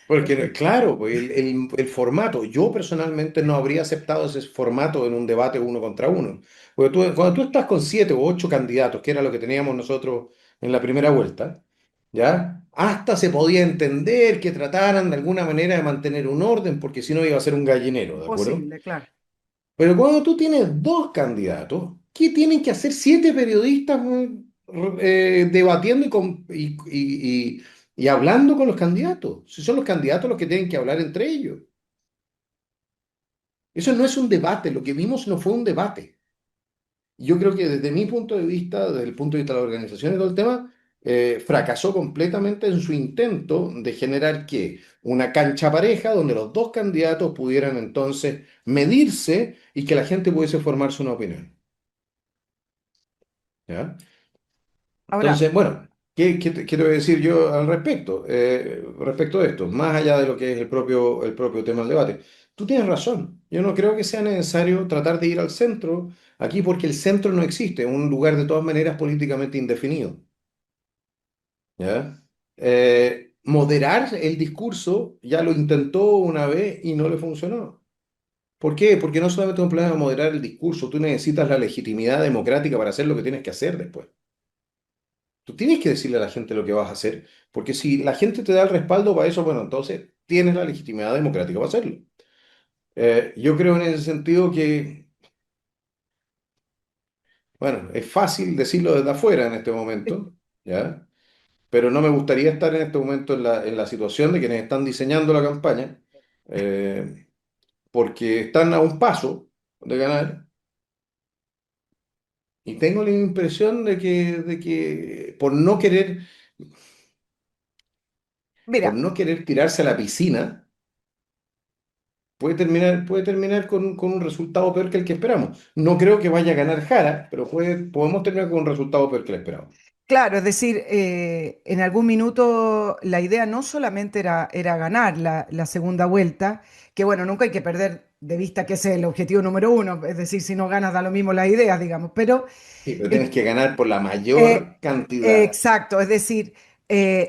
Porque, Perfecto. claro, pues el formato, yo personalmente no habría aceptado ese formato en un debate uno contra uno. Porque cuando tú estás con 7 u 8 candidatos, que era lo que teníamos nosotros en la primera vuelta, ¿ya? Hasta se podía entender que trataran de alguna manera de mantener un orden, porque si no iba a ser un gallinero, ¿de acuerdo? Imposible, claro. Pero cuando tú tienes 2 candidatos, ¿qué tienen que hacer 7 periodistas debatiendo y hablando con los candidatos? Si son los candidatos los que tienen que hablar entre ellos. Eso no es un debate, lo que vimos no fue un debate. Yo creo que desde mi punto de vista, desde el punto de vista de la organización y todo el tema, fracasó completamente en su intento de generar ¿qué? Una cancha pareja donde los 2 candidatos pudieran entonces medirse y que la gente pudiese formarse una opinión. ¿Ya? Ahora, Entonces, bueno, ¿qué te voy a decir yo al respecto? Respecto de esto, más allá de lo que es el propio tema del debate. Tú tienes razón. Yo no creo que sea necesario tratar de ir al centro aquí porque el centro no existe, es un lugar de todas maneras políticamente indefinido. ¿Ya? Moderar el discurso ya lo intentó una vez y no le funcionó. ¿Por qué? Porque no solamente es un problema de moderar el discurso, tú necesitas la legitimidad democrática para hacer lo que tienes que hacer después. Tú tienes que decirle a la gente lo que vas a hacer, porque si la gente te da el respaldo para eso, bueno, entonces tienes la legitimidad democrática para hacerlo. Yo creo en ese sentido que, bueno, es fácil decirlo desde afuera en este momento, ¿ya? Pero no me gustaría estar en este momento en la situación de quienes están diseñando la campaña, eh, porque están a un paso de ganar, y tengo la impresión de que por mira, no querer tirarse a la piscina, puede terminar con un resultado peor que el que esperamos. No creo que vaya a ganar Jara, pero podemos terminar con un resultado peor que el esperado. Claro, es decir, en algún minuto la idea no solamente era ganar la segunda vuelta, que bueno, nunca hay que perder de vista que ese es el objetivo número uno, es decir, si no ganas da lo mismo las ideas, digamos, pero Sí, pero tienes el- que ganar por la eh, mayor cantidad. exacto, es decir,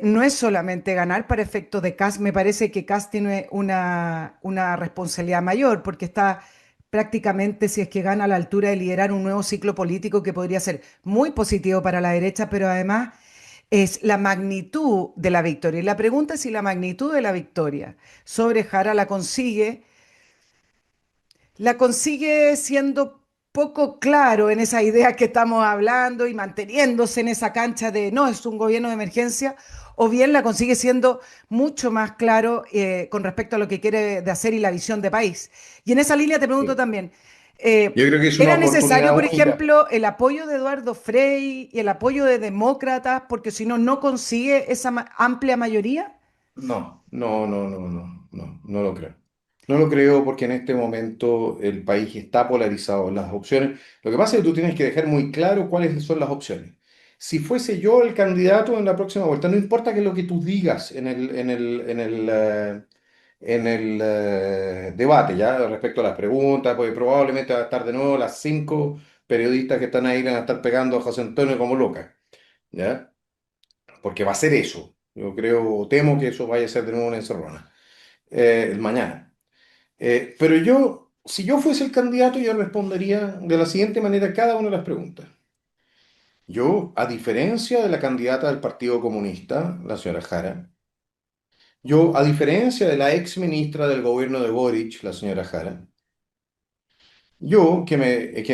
no es solamente ganar para efectos de Kast, me parece que Kast tiene una responsabilidad mayor, porque está prácticamente, si es que gana, a la altura de liderar un nuevo ciclo político que podría ser muy positivo para la derecha, pero además es la magnitud de la victoria. Y la pregunta es si la magnitud de la victoria sobre Jara la consigue siendo poco claro en esa idea que estamos hablando y manteniéndose en esa cancha de no, es un gobierno de emergencia, o bien la consigue siendo mucho más claro con respecto a lo que quiere de hacer y la visión de país. Y en esa línea te pregunto Sí. también, Yo creo que es una ¿era necesario, oportunidad por única. ejemplo, el apoyo de Eduardo Frei y el apoyo de demócratas, porque si no, no consigue esa amplia mayoría? No, no, no, no, no, no, no lo creo. No lo creo porque en este momento el país está polarizado en las opciones. Lo que pasa es que tú tienes que dejar muy claro cuáles son las opciones. Si fuese yo el candidato en la próxima vuelta, no importa que lo que tú digas en el debate, ya respecto a las preguntas, porque probablemente va a estar de nuevo las 5 periodistas que están ahí, van a estar pegando a José Antonio como loca, ¿ya? Porque va a ser eso. Yo creo, temo que eso vaya a ser de nuevo una encerrona el mañana. Pero si yo fuese el candidato, yo respondería de la siguiente manera a cada una de las preguntas. Yo, a diferencia de la candidata del Partido Comunista, la señora Jara, yo, a diferencia de la ex ministra del gobierno de Boric, la señora Jara, yo que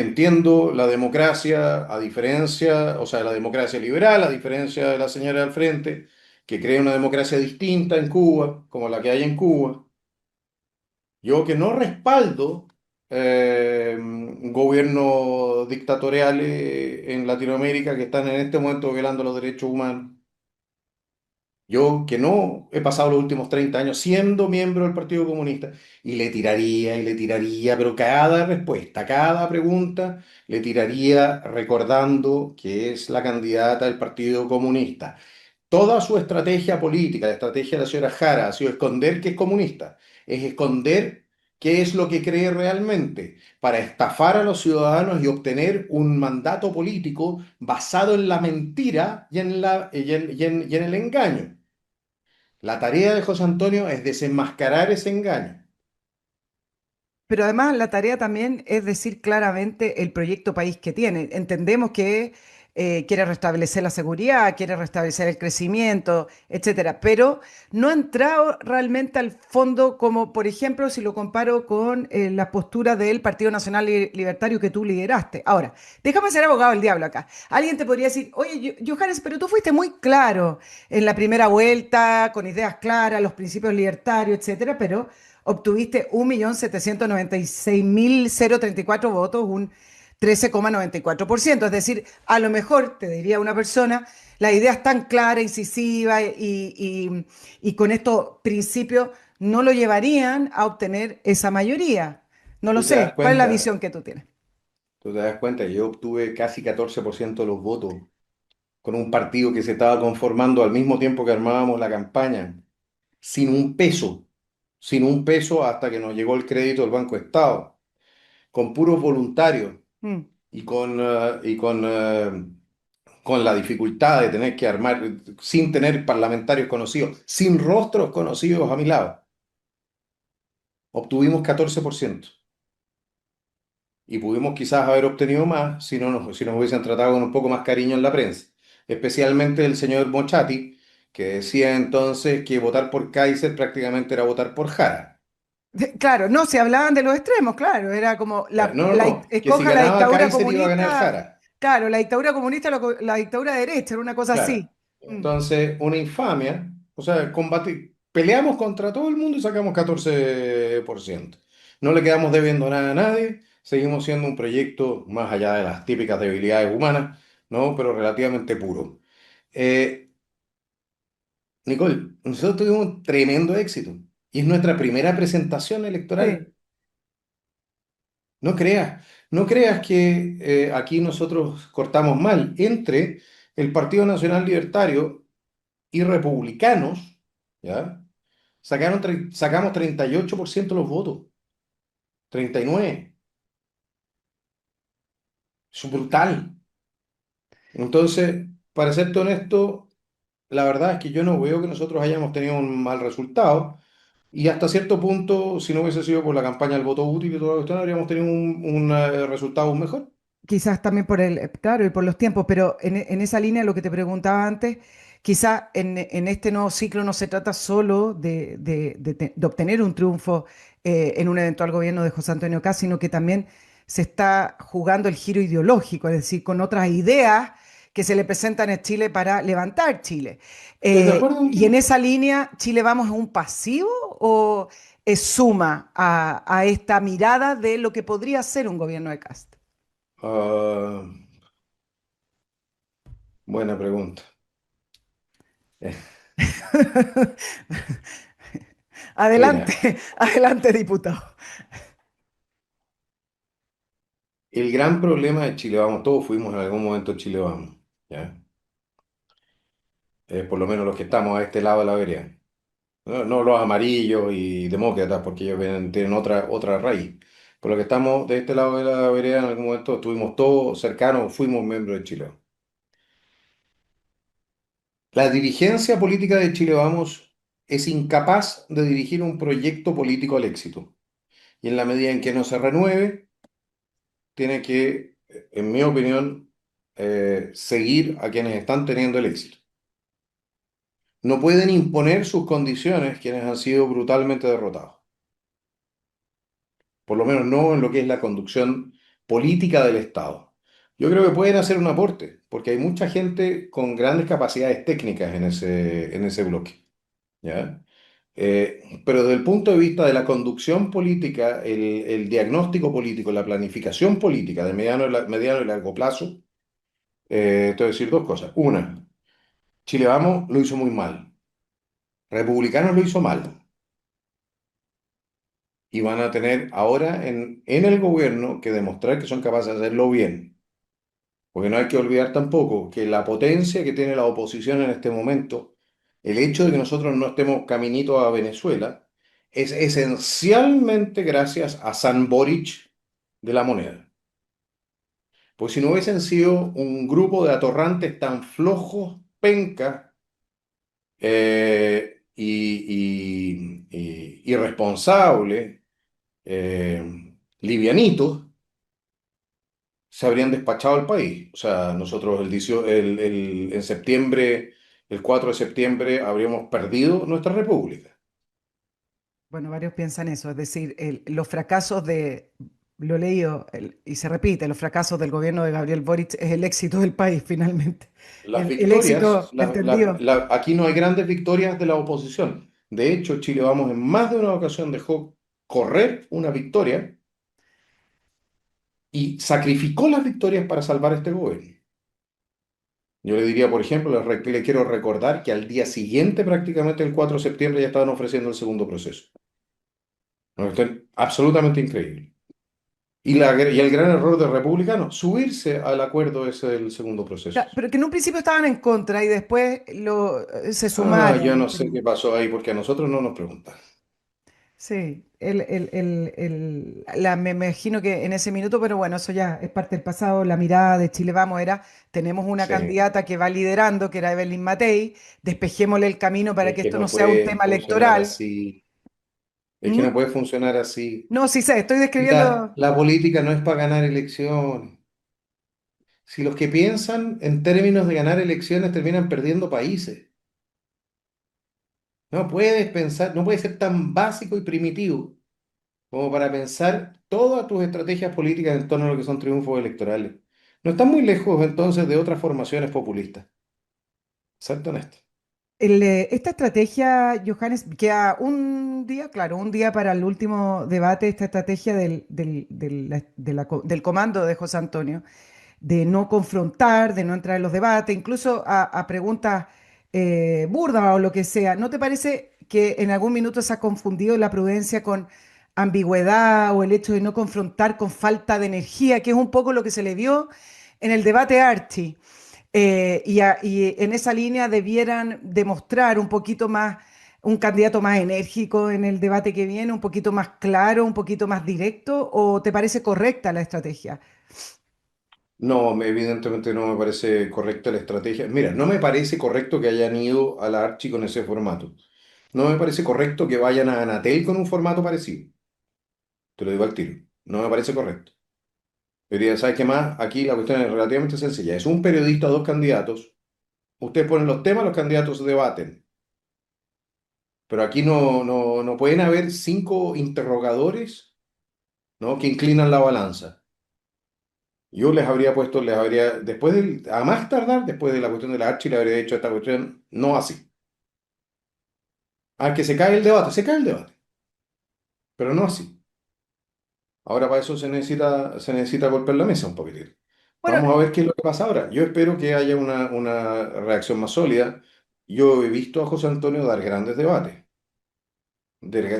entiendo la democracia, a diferencia, o sea, la democracia liberal, a diferencia de la señora del frente, que cree una democracia distinta en Cuba, como la que hay en Cuba, yo que no respaldo gobiernos dictatoriales en Latinoamérica que están en este momento violando los derechos humanos. Yo que no he pasado los últimos 30 años siendo miembro del Partido Comunista y le tiraría, pero cada respuesta, cada pregunta, le tiraría recordando que es la candidata del Partido Comunista. Toda su estrategia política, la estrategia de la señora Jara, ha sido esconder que es comunista, es esconder qué es lo que cree realmente, para estafar a los ciudadanos y obtener un mandato político basado en la mentira y en el engaño. La tarea de José Antonio es desenmascarar ese engaño. Pero además la tarea también es decir claramente el proyecto país que tiene. Entendemos que quiere restablecer la seguridad, quiere restablecer el crecimiento, etcétera, pero no ha entrado realmente al fondo como, por ejemplo, si lo comparo con la postura del Partido Nacional Libertario que tú lideraste. Ahora, déjame ser abogado del diablo acá. Alguien te podría decir, oye, Johannes, pero tú fuiste muy claro en la primera vuelta, con ideas claras, los principios libertarios, etcétera, pero obtuviste 1.796.034 votos, un 13,94%. Es decir, a lo mejor, te diría una persona, la idea es tan clara, incisiva y con estos principios no lo llevarían a obtener esa mayoría. No lo Tú te das sé. ¿Cuál es la cuenta, visión que tú tienes? tú te das cuenta, yo obtuve casi 14% de los votos con un partido que se estaba conformando al mismo tiempo que armábamos la campaña, sin un peso, sin un peso hasta que nos llegó el crédito del Banco Estado, con puros voluntarios Mm. y con la dificultad de tener que armar, sin tener parlamentarios conocidos, sin rostros conocidos a mi lado, obtuvimos 14%. Y pudimos quizás haber obtenido más si nos hubiesen tratado con un poco más cariño en la prensa, especialmente el señor Mochati, que decía entonces que votar por Kaiser prácticamente era votar por Jara. Claro, no, se hablaban de los extremos, claro, era como No, no, no, que si escoja la ganaba dictadura Kaiser iba a ganar comunista, Jara. claro, la dictadura comunista, la dictadura de derecha, era una cosa Claro. así. Mm. Entonces, una infamia, o sea, peleamos contra todo el mundo y sacamos 14%. No le quedamos debiendo nada a nadie, seguimos siendo un proyecto más allá de las típicas debilidades humanas, ¿no? Pero relativamente puro. Eh, Nicole, nosotros tuvimos un tremendo éxito. Y es nuestra primera presentación electoral. Sí. No creas, no creas que aquí nosotros cortamos mal. Entre el Partido Nacional Libertario y republicanos, ¿ya? Sacamos 38% de los votos, 39%. Es brutal. Entonces, para serte honesto, la verdad es que yo no veo que nosotros hayamos tenido un mal resultado. Y hasta cierto punto, si no hubiese sido por la campaña del voto útil y toda la cuestión, habríamos tenido un resultado aún mejor. Quizás también por claro, y por los tiempos, pero en esa línea lo que te preguntaba antes, quizás en este nuevo ciclo no se trata solo de obtener un triunfo en un eventual gobierno de José Antonio Kast, sino que también se está jugando el giro ideológico, es decir, con otras ideas que se le presentan a Chile para levantar Chile. ¿Estás de acuerdo Y en contigo? esa línea, ¿Chile Vamos es un pasivo o es suma a esta mirada de lo que podría ser un gobierno de Kast? Ah, buena pregunta. Eh, Adelante, Mira, adelante, diputado. el gran problema de Chile Vamos, todos fuimos en algún momento Chile Vamos, ¿ya? Por lo menos los que estamos a este lado de la vereda. No, no los amarillos y demócratas, porque ellos tienen otra raíz. Por lo que estamos de este lado de la vereda, en algún momento estuvimos todos cercanos, fuimos miembros de Chile Vamos. La dirigencia política de Chile Vamos es incapaz de dirigir un proyecto político al éxito. Y en la medida en que no se renueve, tiene que, en mi opinión, seguir a quienes están teniendo el éxito. No pueden imponer sus condiciones quienes han sido brutalmente derrotados. Por lo menos no en lo que es la conducción política del Estado. Yo creo que pueden hacer un aporte, porque hay mucha gente con grandes capacidades técnicas en ese bloque. ¿Ya? Pero desde el punto de vista de la conducción política, el diagnóstico político, la planificación política de mediano y largo plazo, te voy a decir dos cosas. Una, Chile Vamos lo hizo muy mal. Republicanos lo hizo mal. Y van a tener ahora en el gobierno que demostrar que son capaces de hacerlo bien. Porque no hay que olvidar tampoco que la potencia que tiene la oposición en este momento, el hecho de que nosotros no estemos caminito a Venezuela, es esencialmente gracias a San Boric de la Moneda. Pues si no hubiesen sido un grupo de atorrantes tan flojos, pencas y irresponsables, livianitos, se habrían despachado el país. O sea, nosotros en septiembre, el 4 de septiembre, habríamos perdido nuestra república. Bueno, varios piensan eso, es decir, los fracasos lo he leído y se repite, los fracasos del gobierno de Gabriel Boric es el éxito del país finalmente, Las el victorias, éxito entendido. aquí no hay grandes victorias de la oposición. De hecho, Chile Vamos en más de una ocasión dejó correr una victoria y sacrificó las victorias para salvar este gobierno. Yo le diría, por ejemplo, le quiero recordar que al día siguiente, prácticamente el 4 de septiembre, ya estaban ofreciendo el segundo proceso. ¿No? Esto es absolutamente increíble. Y el gran error de republicanos, subirse al acuerdo ese del segundo proceso. Pero que en un principio estaban en contra y después se Ah, yo sumaron. no sé qué pasó ahí, porque a nosotros no nos preguntan. Sí, me imagino que en ese minuto, pero bueno, eso ya es parte del pasado. La mirada de Chile Vamos era, tenemos una Sí, candidata que va liderando, que era Evelyn Matei, despejémosle el camino para es que que esto no no sea un puede tema funcionar electoral. así. Es que no ¿Mm? puede funcionar así. No, sí sé, estoy La, describiendo. la política no es para ganar elecciones. Si los que piensan en términos de ganar elecciones terminan perdiendo países. No puedes pensar, no puedes ser tan básico y primitivo como para pensar todas tus estrategias políticas en torno a lo que son triunfos electorales. No están muy lejos entonces de otras formaciones populistas. Exacto, honesto. Esta estrategia, Johannes, queda un día, claro, un día para el último debate, esta estrategia del comando de José Antonio, de no confrontar, de no entrar en los debates, incluso a preguntas burdas o lo que sea. ¿No te parece que en algún minuto se ha confundido la prudencia con ambigüedad o el hecho de no confrontar con falta de energía, que es un poco lo que se le vio en el debate Archie. Y en esa línea debieran demostrar un poquito más, un candidato más enérgico en el debate que viene, un poquito más claro, un poquito más directo, ¿o te parece correcta la estrategia? No, evidentemente no me parece correcta la estrategia. Mira, no me parece correcto que hayan ido a la Archi con ese formato. No me parece correcto que vayan a Anatel con un formato parecido. Te lo digo al tiro. No me parece correcto. Yo diría, ¿sabes qué más? Aquí la cuestión es relativamente sencilla. Es un periodista, dos candidatos. Ustedes ponen los temas, los candidatos debaten. Pero aquí no pueden haber cinco interrogadores, ¿no? Que inclinan la balanza. Yo les habría puesto, a más tardar, después de la cuestión de la Archi, le habría hecho esta cuestión no así. Ah, que se cae el debate, pero no así. Ahora para eso se necesita golpear la mesa un poquitito. Bueno, Vamos a ver qué es lo que pasa ahora. Yo espero que haya una reacción más sólida. Yo he visto a José Antonio dar grandes debates,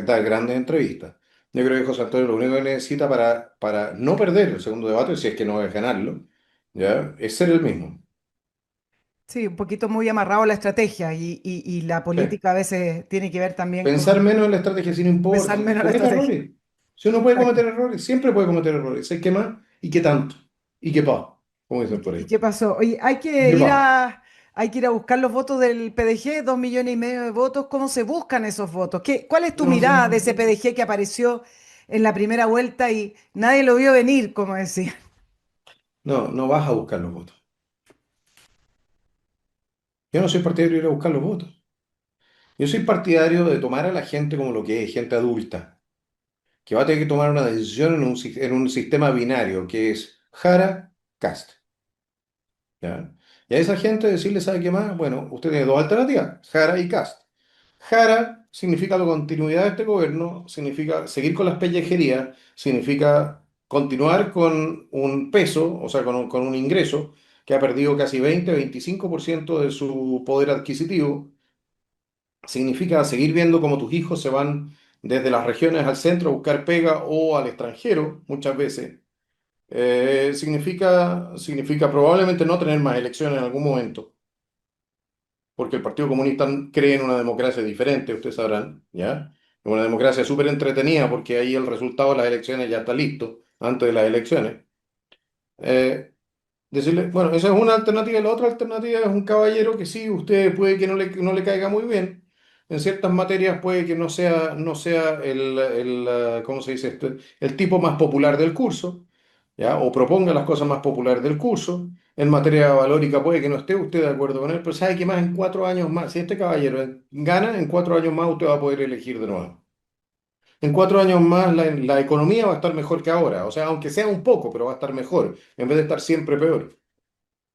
dar grandes entrevistas. Yo creo que José Antonio lo único que necesita para no perder el segundo debate, si es que no es ganarlo, ¿ya? Es ser el mismo. sí, un poquito muy amarrado a la estrategia y la Sí. política a veces tiene que ver también Pensar con menos en la estrategia, si no importa. pensar menos en la Cometa estrategia. errores. Si uno puede Exacto. cometer errores, siempre puede cometer errores. Sé qué más y qué tanto. Y qué pa, como dicen por Y ahí. qué pasó? Oye, Y qué pa. hay que ir a buscar los votos del PDG, 2,5 millones de votos. ¿Cómo se buscan esos votos? ¿Cuál es tu No, sí, mirada de ese PDG que apareció en la primera vuelta y nadie lo vio venir, como decía? no vas a buscar los votos. Yo no soy partidario de ir a buscar los votos. Yo soy partidario de tomar a la gente como lo que es, gente adulta, que va a tener que tomar una decisión en un sistema binario, que es Jara-Cast. ¿Ya? Y a esa gente decirle, ¿sabe qué más? Bueno, usted tiene dos alternativas, Jara y Cast. Jara significa la continuidad de este gobierno, significa seguir con las pellejerías, significa continuar con un peso, o sea, con un ingreso que ha perdido casi 20-25% de su poder adquisitivo. Significa seguir viendo cómo tus hijos se van desde las regiones al centro a buscar pega o al extranjero, muchas veces. Significa probablemente no tener más elecciones en algún momento porque el Partido Comunista cree en una democracia diferente, ustedes sabrán, ¿ya? Una democracia súper entretenida porque ahí el resultado de las elecciones ya está listo, antes de las elecciones. Eh, Decirle, bueno, esa es una alternativa y la otra alternativa es un caballero que sí, usted puede que no le caiga muy bien. En ciertas materias puede que no sea ¿cómo se dice esto? El tipo más popular del curso, ¿ya? O proponga las cosas más populares del curso. En materia valórica puede que no esté usted de acuerdo con él, pero sabe que más en 4 años más, si este caballero gana, en 4 años más usted va a poder elegir de nuevo. En 4 años más la economía va a estar mejor que ahora, o sea, aunque sea un poco, pero va a estar mejor, en vez de estar siempre peor.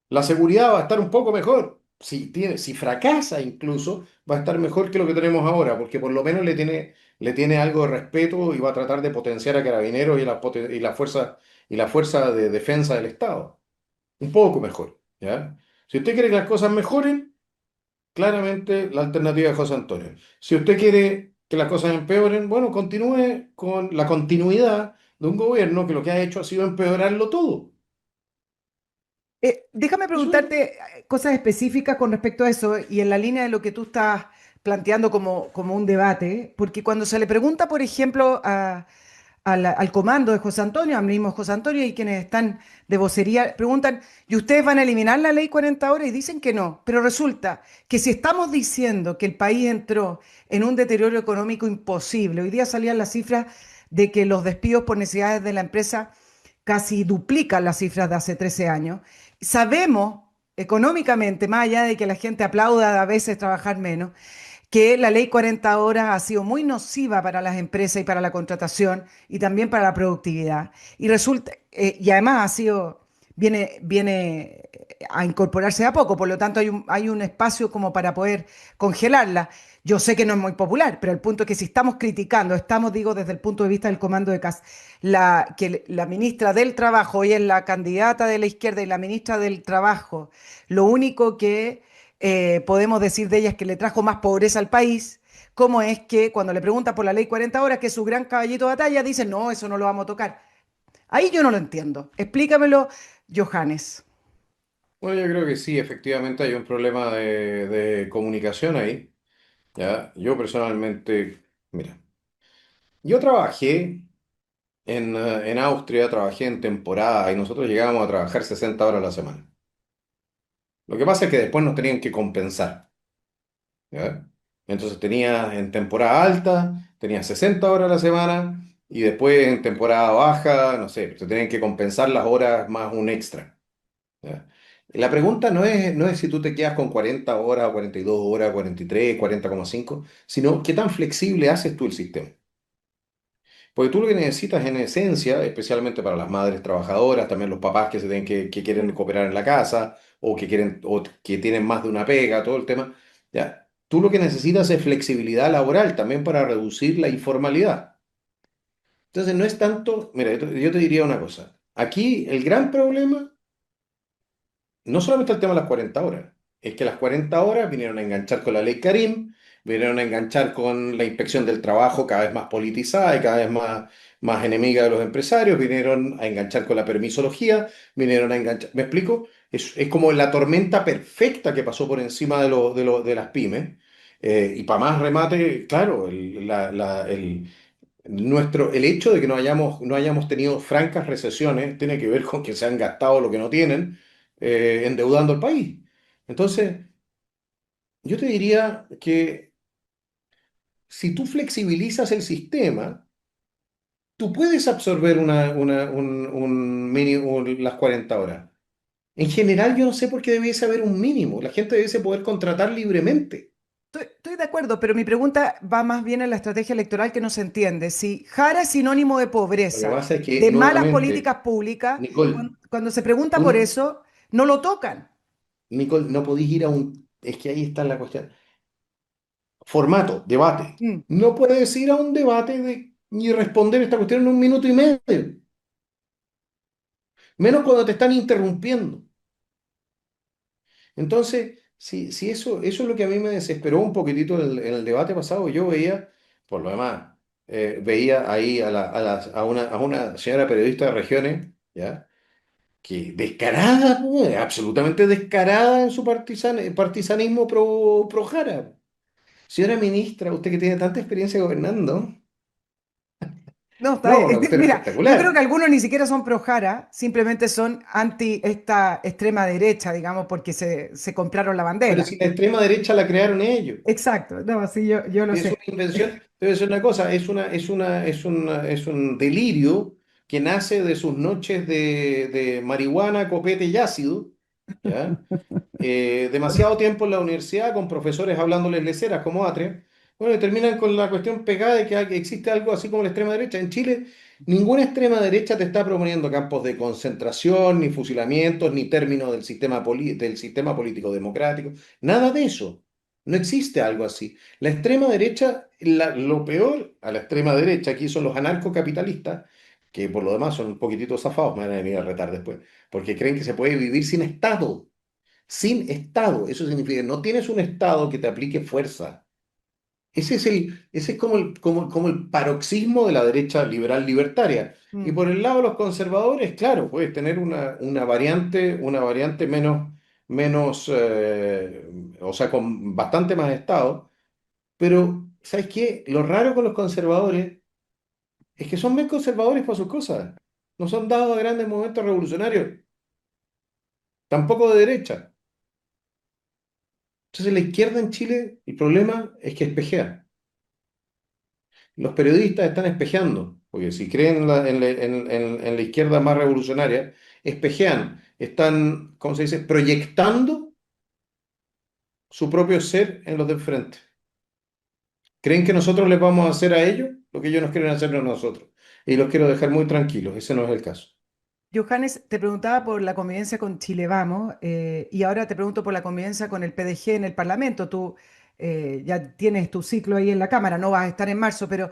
La seguridad va a estar un poco mejor. Si fracasa incluso, va a estar mejor que lo que tenemos ahora, porque por lo menos le tiene algo de respeto y va a tratar de potenciar a Carabineros y la fuerza de defensa del Estado. Un poco mejor, ¿ya? Si usted quiere que las cosas mejoren, claramente la alternativa es José Antonio. Si usted quiere que las cosas empeoren, bueno, continúe con la continuidad de un gobierno que lo que ha hecho ha sido empeorarlo todo. Déjame Eso es. preguntarte cosas específicas con respecto a eso y en la línea de lo que tú estás planteando como un debate, porque cuando se le pregunta, por ejemplo, al comando de José Antonio, al mismo José Antonio y quienes están de vocería, preguntan, ¿y ustedes van a eliminar la ley 40 horas? Y dicen que no, pero resulta que si estamos diciendo que el país entró en un deterioro económico imposible, hoy día salían las cifras de que los despidos por necesidades de la empresa casi duplican las cifras de hace 13 años. Sabemos económicamente, más allá de que la gente aplauda a veces trabajar menos, que la ley 40 horas ha sido muy nociva para las empresas y para la contratación y también para la productividad. Y además viene a incorporarse de a poco, por lo tanto hay un espacio como para poder congelarla. Yo sé que no es muy popular, pero el punto es que si estamos criticando, digo, desde el punto de vista del comando de CAS, que la ministra del Trabajo, hoy es la candidata de la izquierda y la ministra del Trabajo, lo único que podemos decir de ella es que le trajo más pobreza al país, cómo es que cuando le preguntan por la ley 40 horas, que es su gran caballito de batalla, dicen, no, eso no lo vamos a tocar. Ahí yo no lo entiendo. Explícamelo, Johannes. Bueno, yo creo que sí, efectivamente hay un problema de comunicación ahí, ¿ya? Yo personalmente, mira, yo trabajé en Austria, trabajé en temporada y nosotros llegábamos a trabajar 60 horas a la semana. Lo que pasa es que después nos tenían que compensar, ¿ya? Entonces tenía en temporada alta, tenía 60 horas a la semana y después en temporada baja, no sé, se tenían que compensar las horas más un extra. ¿Ya? La pregunta no es si tú te quedas con 40 horas, 42 horas, 43, 40,5, sino qué tan flexible haces tú el sistema. Porque tú lo que necesitas en esencia, especialmente para las madres trabajadoras, también los papás que, que quieren Mm. cooperar en la casa o que quieren o que tienen más de una pega, todo el tema, ya, tú lo que necesitas es flexibilidad laboral también para reducir la informalidad. Entonces no es tanto, mira, yo te diría una cosa. Aquí el gran problema no solamente el tema de las 40 horas, es que las 40 horas vinieron a enganchar con la ley Karim, vinieron a enganchar con la inspección del trabajo cada vez más politizada y cada vez más enemiga de los empresarios, vinieron a enganchar con la permisología, vinieron a enganchar, ¿me explico? Es como la tormenta perfecta que pasó por encima de las pymes. Y para más remate, claro, el hecho de que no hayamos tenido francas recesiones tiene que ver con que se han gastado lo que no tienen, endeudando al país. Entonces, yo te diría que si tú flexibilizas el sistema, tú puedes absorber las 40 horas. En general, yo no sé por qué debiese haber un mínimo. La gente debiese poder contratar libremente. Estoy de acuerdo, pero mi pregunta va más bien en la estrategia electoral que no se entiende. Si Jara es sinónimo de Lo que pobreza, pasa es que, de malas nuevamente, políticas públicas, Nicole, cuando se pregunta tú por no, eso, no lo tocan. Nicole, no podís ir a un... Es que ahí está la cuestión. Formato, debate. Mm. No puedes ir a un debate y responder esta cuestión en un minuto y medio, menos cuando te están interrumpiendo. Entonces, si eso es lo que a mí me desesperó un poquitito en el debate pasado. Yo veía, por lo demás, veía ahí a una señora periodista de regiones, ¿ya? Que descarada, pues, absolutamente descarada en su partisanismo pro Jara. Señora ministra, usted que tiene tanta experiencia gobernando. No, está No, bien. una cuestión Mira, yo creo que espectacular. algunos ni siquiera son pro Jara, simplemente son anti esta extrema derecha, digamos, porque se compraron la Pero bandera. si la extrema derecha la crearon ellos. Exacto, no, sí, yo lo Es una sé. invención. Te voy a decir una cosa, es un delirio que nace de sus noches de marihuana, copete y ácido, ¿ya? Demasiado tiempo en la universidad con profesores hablándoles leceras como Atria. Bueno, y terminan con la cuestión pegada de que existe algo así como la extrema derecha. En Chile, ninguna extrema derecha te está proponiendo campos de concentración, ni fusilamientos, ni términos del sistema político democrático. Nada de eso. No existe algo así. La extrema derecha, lo peor a la extrema derecha aquí son los anarcocapitalistas, que por lo demás son un poquitito zafados, me van a venir a retar después, porque creen que se puede vivir sin Estado. Sin Estado, eso significa que no tienes un Estado que te aplique fuerza. Ese es como el paroxismo de la derecha liberal libertaria. Y Mm. por el lado de los conservadores, claro, puedes tener una variante menos, o sea, con bastante más Estado, pero ¿sabes qué? Lo raro con los conservadores es que son bien conservadores para sus cosas. No son dados a grandes momentos revolucionarios, tampoco de derecha. Entonces la izquierda en Chile, el problema es que espejea. Los periodistas están espejeando, porque si creen en la izquierda más revolucionaria, espejean, están, ¿cómo se dice?, proyectando su propio ser en los de enfrente. ¿Creen que nosotros les vamos a hacer a ellos lo que ellos nos quieren hacer a nosotros? Y los quiero dejar muy tranquilos, ese no es el caso. Johannes, te preguntaba por la convivencia con Chile Vamos, y ahora te pregunto por la convivencia con el PDG en el Parlamento. Tú ya tienes tu ciclo ahí en la Cámara, no vas a estar en marzo, pero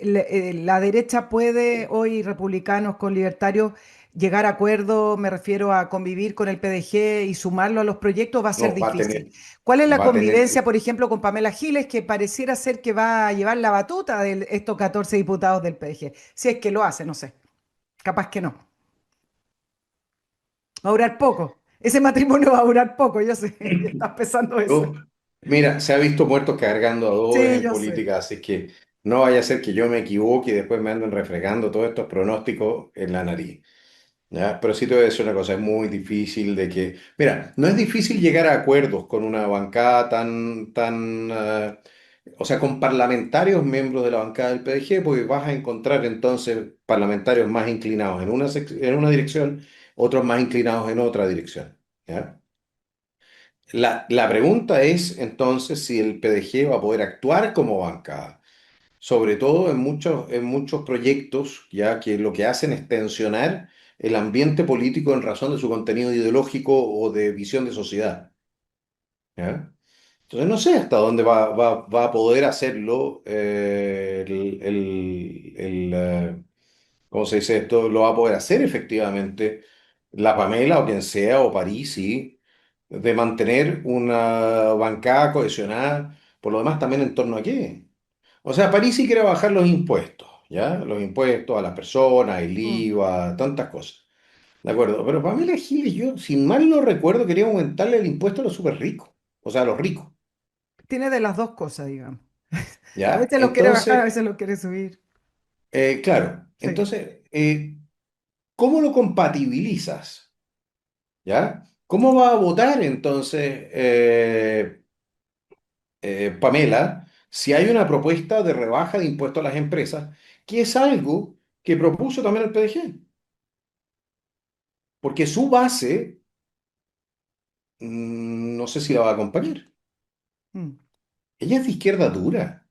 la derecha puede, hoy republicanos con libertarios, llegar a acuerdo, me refiero a convivir con el PDG y sumarlo a los proyectos, va a ser No, difícil. ¿Cuál es la va a tener convivencia, que, por ejemplo, con Pamela Giles, que pareciera ser que va a llevar la batuta de estos 14 diputados del PDG? Si es que lo hace, no sé. Capaz que no. Va a durar poco. Ese matrimonio va a durar poco, yo sé. Estás pensando eso. yo- mira, se ha visto muertos cargando a dos Sí, en yo sé. política, así que no vaya a ser que yo me equivoque y después me anden refregando todos estos pronósticos en la nariz. ¿Ya? Pero sí te voy a decir una cosa, es muy difícil de que... Mira, no es difícil llegar a acuerdos con una bancada o sea, con parlamentarios miembros de la bancada del PDG, porque vas a encontrar entonces parlamentarios más inclinados en en una dirección, otros más inclinados en otra dirección. ¿Ya? La pregunta es entonces si el PDG va a poder actuar como bancada, sobre todo en muchos proyectos, ya que lo que hacen es tensionar el ambiente político en razón de su contenido ideológico o de visión de sociedad. ¿Ya? Entonces no sé hasta dónde va a poder hacerlo ¿cómo se dice esto? Lo va a poder hacer efectivamente la Pamela o quien sea, o París, sí, de mantener una bancada cohesionada, por lo demás también en torno a qué. O sea, París sí quiere bajar los impuestos, ¿ya? Los impuestos a las personas, el Mm. IVA, tantas cosas. De acuerdo, pero Pamela Giles, yo, si mal no recuerdo, quería aumentarle el impuesto a los súper ricos, o sea, a los ricos, Tiene de las dos cosas, digamos. A ¿ya? veces los quiere bajar, a Entonces, veces los quiere subir. claro, Sí. entonces, ¿cómo lo compatibilizas? ¿Ya? ¿Cómo va a votar entonces Pamela si hay una propuesta de rebaja de impuestos a las empresas, que es algo que propuso también el PDG? Porque su base, no sé si la va a acompañar. Mm. Ella es de izquierda dura.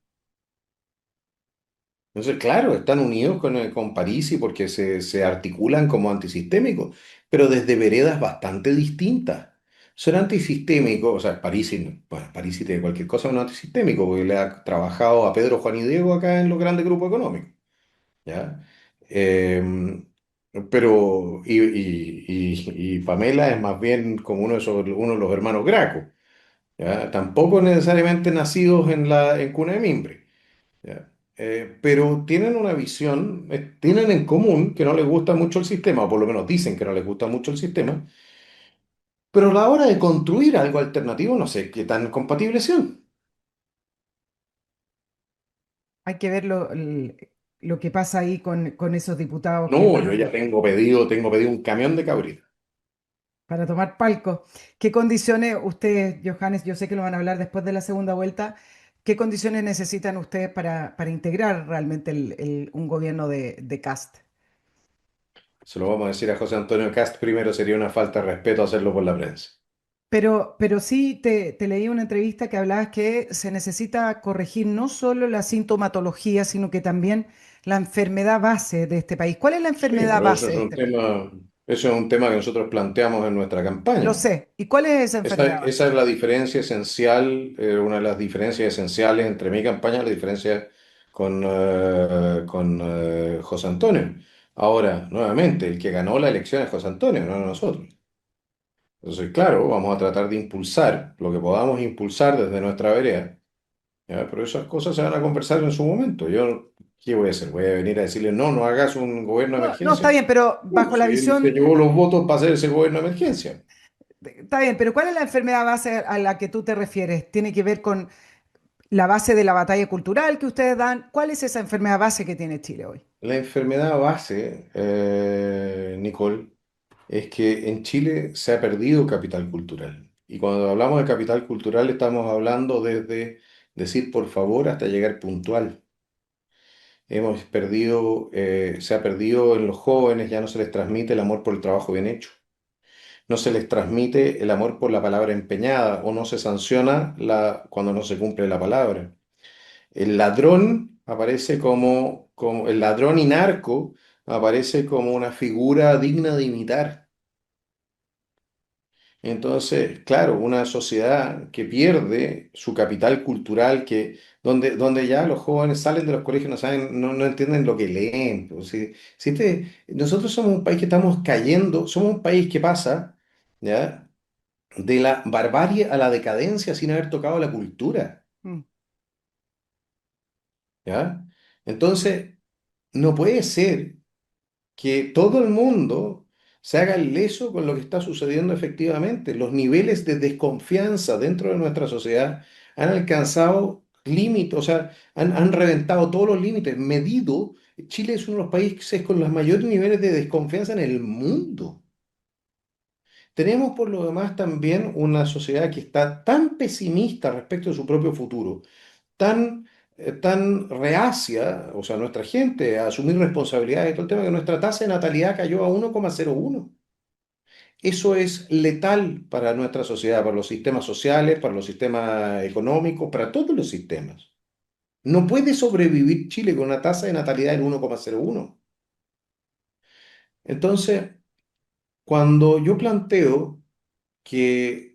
Entonces, claro, están unidos con Parisi porque se articulan como antisistémicos, pero desde veredas bastante distintas. Ser antisistémico, o sea, Parisi, bueno, Parisi de cualquier cosa es un antisistémico, porque le ha trabajado a Pedro, Juan y Diego acá en los grandes grupos económicos, ¿ya? Eh, y Pamela es más bien como uno de los hermanos Graco, ¿ya? Tampoco necesariamente nacidos en cuna de mimbre. ¿Ya? Pero tienen una visión, tienen en común que no les gusta mucho el sistema, o por lo menos dicen que no les gusta mucho el sistema, pero a la hora de construir algo alternativo, no sé qué tan compatibles sean. Hay que ver lo que pasa ahí con esos diputados que No, yo van ya tengo pedido un camión de cabrita. para tomar palco. ¿Qué condiciones ustedes, Johannes, yo sé que lo van a hablar después de la segunda vuelta, qué condiciones necesitan ustedes para integrar realmente un gobierno de Cast? Se lo vamos a decir a José Antonio Cast primero, sería una falta de respeto hacerlo por la prensa. Pero sí te leí una entrevista que hablabas que se necesita corregir no solo la sintomatología, sino que también la enfermedad base de este país. ¿Cuál es la Sí, enfermedad pero base de este país? eso es un tema que nosotros planteamos en nuestra Lo campaña. sé. ¿Y cuál es esa enfermedad Esa base? es la diferencia esencial, una de las diferencias esenciales entre mi campaña y la diferencia con José Antonio. Ahora, nuevamente, el que ganó la elección es José Antonio, no nosotros. Entonces, claro, vamos a tratar de impulsar lo que podamos impulsar desde nuestra vereda, ¿ya? Pero esas cosas se van a conversar en su momento. Yo, ¿qué voy a hacer? ¿Voy a venir a decirle, no, no hagas un gobierno de No, no, está emergencia? bien, pero No, bajo si la él se visión, llevó los votos para hacer ese gobierno de emergencia. está bien, pero ¿cuál es la enfermedad base a la que tú te refieres? ¿Tiene que ver con la base de la batalla cultural que ustedes dan? ¿Cuál es esa enfermedad base que tiene Chile hoy? La enfermedad base, Nicole, es que en Chile se ha perdido capital cultural. Y cuando hablamos de capital cultural estamos hablando desde decir por favor hasta llegar puntual. Hemos perdido, se ha perdido en los jóvenes, ya no se les transmite el amor por el trabajo bien hecho. No se les transmite el amor por la palabra empeñada o no se sanciona cuando no se cumple la palabra. El ladrón aparece como el ladrón y narco aparece como una figura digna de imitar. Entonces, claro, una sociedad que pierde su capital cultural, donde ya los jóvenes salen de los colegios, no saben, no entienden lo que leen. Pues, nosotros somos un país que estamos cayendo, somos un país que pasa, ¿ya? De la barbarie a la decadencia sin haber tocado la cultura, Mm. ¿ya? Entonces, no puede ser que todo el mundo se haga el leso con lo que está sucediendo efectivamente. Los niveles de desconfianza dentro de nuestra sociedad han alcanzado límites, o sea, han reventado todos los límites. Medido, Chile es uno de los países con los mayores niveles de desconfianza en el mundo. Tenemos por lo demás también una sociedad que está tan pesimista respecto de su propio futuro, tan reacia, o sea, nuestra gente a asumir responsabilidades y todo el tema, que nuestra tasa de natalidad cayó a 1,01. Eso es letal para nuestra sociedad, para los sistemas sociales, para los sistemas económicos, para todos los sistemas. No puede sobrevivir Chile con una tasa de natalidad del 1,01. Entonces, cuando yo planteo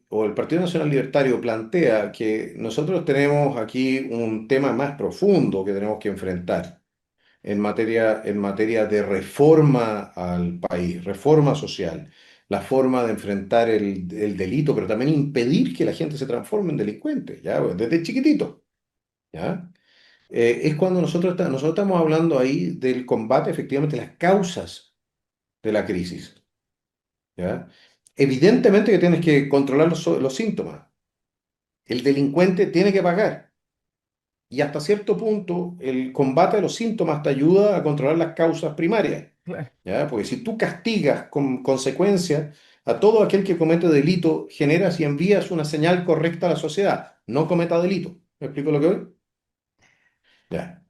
o el Partido Nacional Libertario plantea que nosotros tenemos aquí un tema más profundo que tenemos que enfrentar en materia de reforma al país, reforma social, la forma de enfrentar el delito, pero también impedir que la gente se transforme en delincuente, ¿ya? Desde chiquitito, ¿ya? Es cuando nosotros estamos hablando ahí del combate, efectivamente, las causas de la crisis, ¿ya? Evidentemente que tienes que controlar los síntomas. El delincuente tiene que pagar. Y hasta cierto punto, el combate a los síntomas te ayuda a controlar las causas primarias. Claro. ¿Ya? Porque si tú castigas con consecuencia a todo aquel que comete delito, generas y envías una señal correcta a la sociedad. No cometa delito. ¿Me explico lo que voy? Ya.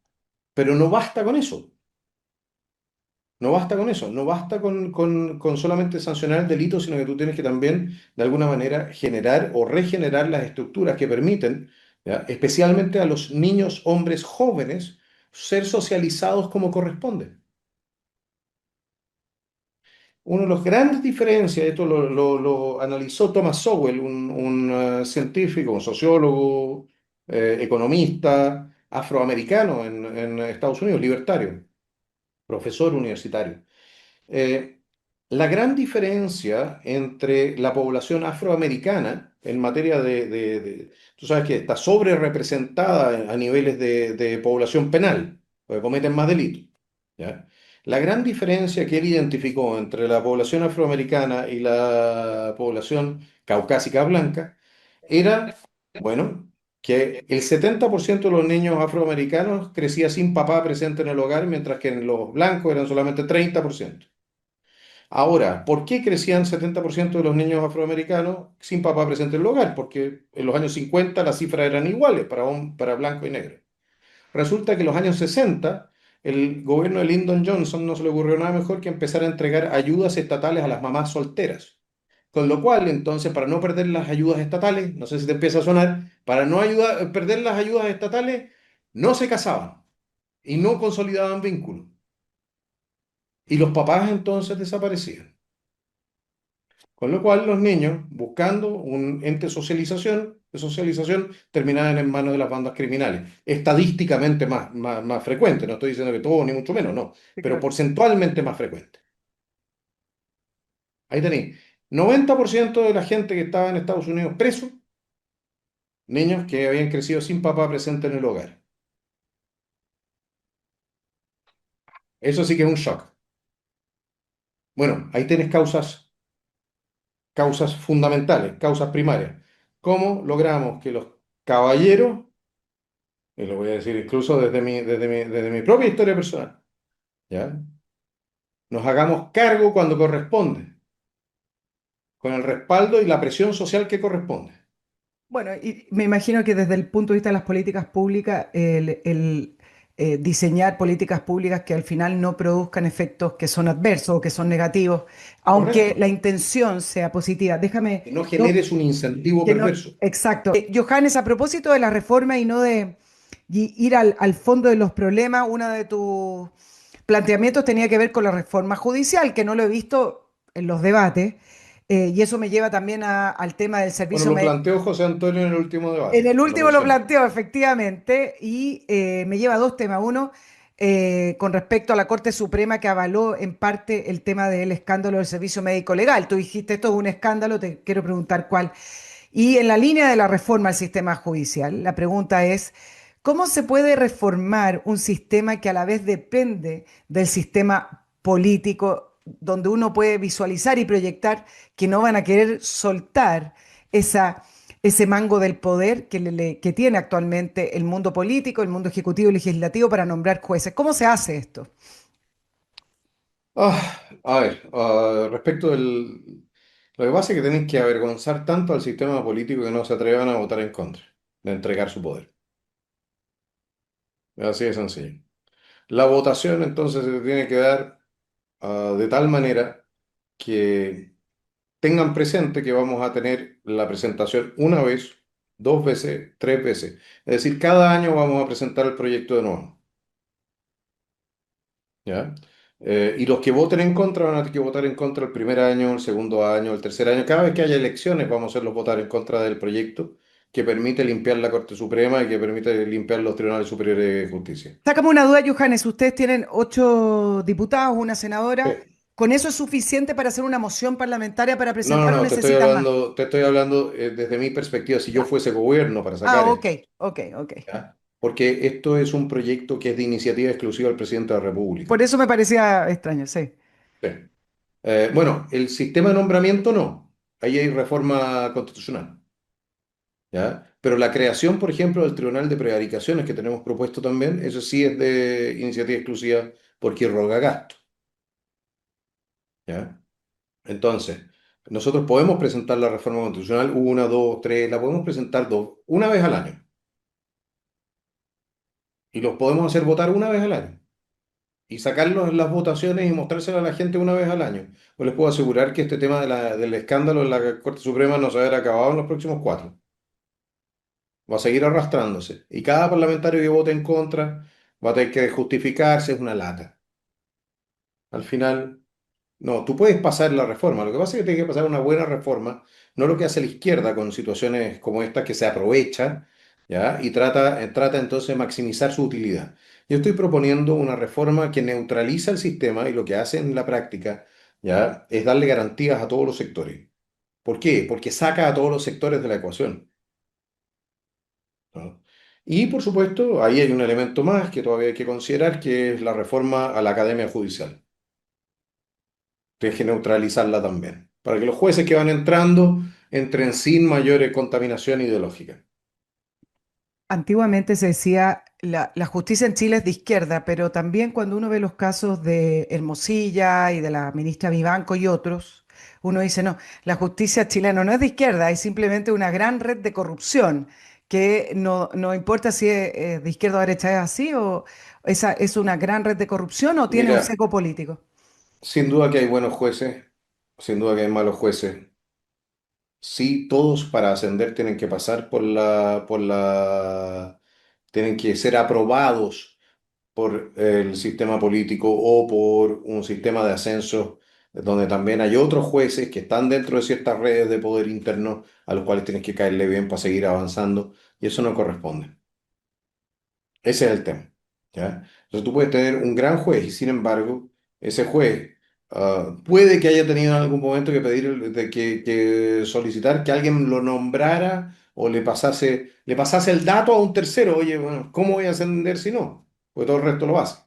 Pero no basta con eso. No basta con eso. No basta con solamente sancionar el delito, sino que tú tienes que también, de alguna manera, generar o regenerar las estructuras que permiten, ¿ya? Especialmente a los niños, hombres jóvenes, ser socializados como corresponde. Una de las grandes diferencias, esto lo analizó Thomas Sowell, un científico, un sociólogo, economista afroamericano en Estados Unidos, libertario, profesor universitario. Eh, la gran diferencia entre la población afroamericana en materia tú sabes que está sobre representada a niveles de población penal, porque cometen más delitos, ¿ya? La gran diferencia que él identificó entre la población afroamericana y la población caucásica blanca era, bueno, que el 70% de los niños afroamericanos crecía sin papá presente en el hogar, mientras que en los blancos eran solamente 30%. Ahora, ¿por qué crecían 70% de los niños afroamericanos sin papá presente en el hogar? Porque en los años 50 las cifras eran iguales para blanco y negro. Resulta que en los años 60 el gobierno de Lyndon Johnson no se le ocurrió nada mejor que empezar a entregar ayudas estatales a las mamás solteras. Con lo cual, entonces, para no perder las ayudas estatales, no sé si te empieza a sonar, para no perder las ayudas estatales, no se casaban y no consolidaban vínculos. Y los papás entonces desaparecían. Con lo cual los niños, buscando un ente de socialización, terminaban en manos de las bandas criminales. Estadísticamente más frecuente, no estoy diciendo que todo, ni mucho menos, no, Sí, pero claro. porcentualmente más frecuente. Ahí tenéis, 90% de la gente que estaba en Estados Unidos preso, niños que habían crecido sin papá presente en el hogar. Eso sí que es un shock. Bueno, ahí tienes causas fundamentales, causas primarias. ¿Cómo logramos que los caballeros, y lo voy a decir incluso desde mi propia historia personal, ¿ya? Nos hagamos cargo cuando corresponde, con el respaldo y la presión social que corresponde. Bueno, y me imagino que desde el punto de vista de las políticas públicas, diseñar políticas públicas que al final no produzcan efectos que son adversos o que son negativos, aunque la Correcto. intención sea positiva. Déjame, Que no no, generes un incentivo que no, perverso. exacto. Johannes, a propósito de la reforma y no de ir al fondo de los problemas, uno de tus planteamientos tenía que ver con la reforma judicial, que no lo he visto en los debates. Y eso me lleva también al tema del Bueno, servicio lo médico. planteó José Antonio en el último En debate, el lo último lo mencionó. planteo efectivamente y me lleva a dos temas. Uno, con respecto a la Corte Suprema que avaló en parte el tema del escándalo del servicio médico legal. Tú dijiste esto es un escándalo, te quiero preguntar cuál. Y en la línea de la reforma al sistema judicial, la pregunta es, ¿cómo se puede reformar un sistema que a la vez depende del sistema político, donde uno puede visualizar y proyectar que no van a querer soltar esa, ese mango del poder que tiene actualmente el mundo político, el mundo ejecutivo y legislativo para nombrar jueces? ¿Cómo se hace esto? A ver, respecto del... Lo que pasa es que tenéis que avergonzar tanto al sistema político que no se atrevan a votar en contra de entregar su poder. Así de sencillo. La votación entonces se tiene que dar de tal manera que tengan presente que vamos a tener la presentación una vez, dos veces, tres veces. Es decir, cada año vamos a presentar el proyecto de nuevo. ¿Ya? Y los que voten en contra van a tener que votar en contra el primer año, el segundo año, el tercer año. Cada vez que haya elecciones vamos a hacerlos votar en contra del proyecto que permite limpiar la Corte Suprema y que permite limpiar los tribunales superiores de justicia. Sácame una duda, Johannes. Ustedes tienen 8 diputados, una senadora. Sí. ¿Con eso es suficiente para hacer una moción parlamentaria para No, no, presentar o no, necesitan más? te estoy hablando desde mi perspectiva, si yo Ya. fuese gobierno para Ah, sacar ok, esto, ok, ok. ¿ya? Porque esto es un proyecto que es de iniciativa exclusiva del presidente de la República. Por eso me parecía extraño, sí. Sí. Bueno, el sistema de nombramiento no, ahí hay reforma constitucional. ¿Ya? Pero la creación, por ejemplo, del Tribunal de Prevaricaciones que tenemos propuesto también, eso sí es de iniciativa exclusiva porque roga gasto. ¿Ya? Entonces, nosotros podemos presentar la reforma constitucional una, dos, tres, la podemos presentar una vez al año y los podemos hacer votar una vez al año y sacarlos en las votaciones y mostrárselo a la gente una vez al año. Pues les puedo asegurar que este tema del escándalo en la Corte Suprema no se va a ver acabado en los próximos cuatro. Va a seguir arrastrándose. Y cada parlamentario que vote en contra va a tener que justificarse, es una lata. Al final, no, tú puedes pasar la reforma. Lo que pasa es que tienes que pasar una buena reforma, no lo que hace la izquierda con situaciones como esta que se aprovecha, ¿ya? Y trata entonces de maximizar su utilidad. Yo estoy proponiendo una reforma que neutraliza el sistema y lo que hace en la práctica, ¿ya? Es darle garantías a todos los sectores. ¿Por qué? Porque saca a todos los sectores de la ecuación. ¿No? Y por supuesto, ahí hay un elemento más que todavía hay que considerar, que es la reforma a la Academia Judicial. Tienes que neutralizarla también, para que los jueces que van entrando entren sin mayores contaminación ideológica. Antiguamente se decía la justicia en Chile es de izquierda, pero también cuando uno ve los casos de Hermosilla y de la ministra Vivanco y otros, uno dice, no, la justicia chilena no es de izquierda, es simplemente una gran red de corrupción que no importa si es de izquierda o derecha, es así o esa es una gran red de corrupción o tiene un Mira, seco político. sin duda que hay buenos jueces, sin duda que hay malos jueces. Sí, todos para ascender tienen que pasar tienen que ser aprobados por el sistema político o por un sistema de ascenso donde también hay otros jueces que están dentro de ciertas redes de poder interno a los cuales tienes que caerle bien para seguir avanzando y eso no corresponde. Ese es el tema, ¿ya? Entonces tú puedes tener un gran juez y sin embargo ese juez puede que haya tenido en algún momento que pedir, que solicitar que alguien lo nombrara o le pasase el dato a un tercero. Oye, bueno, ¿cómo voy a ascender si no? Pues todo el resto lo hace.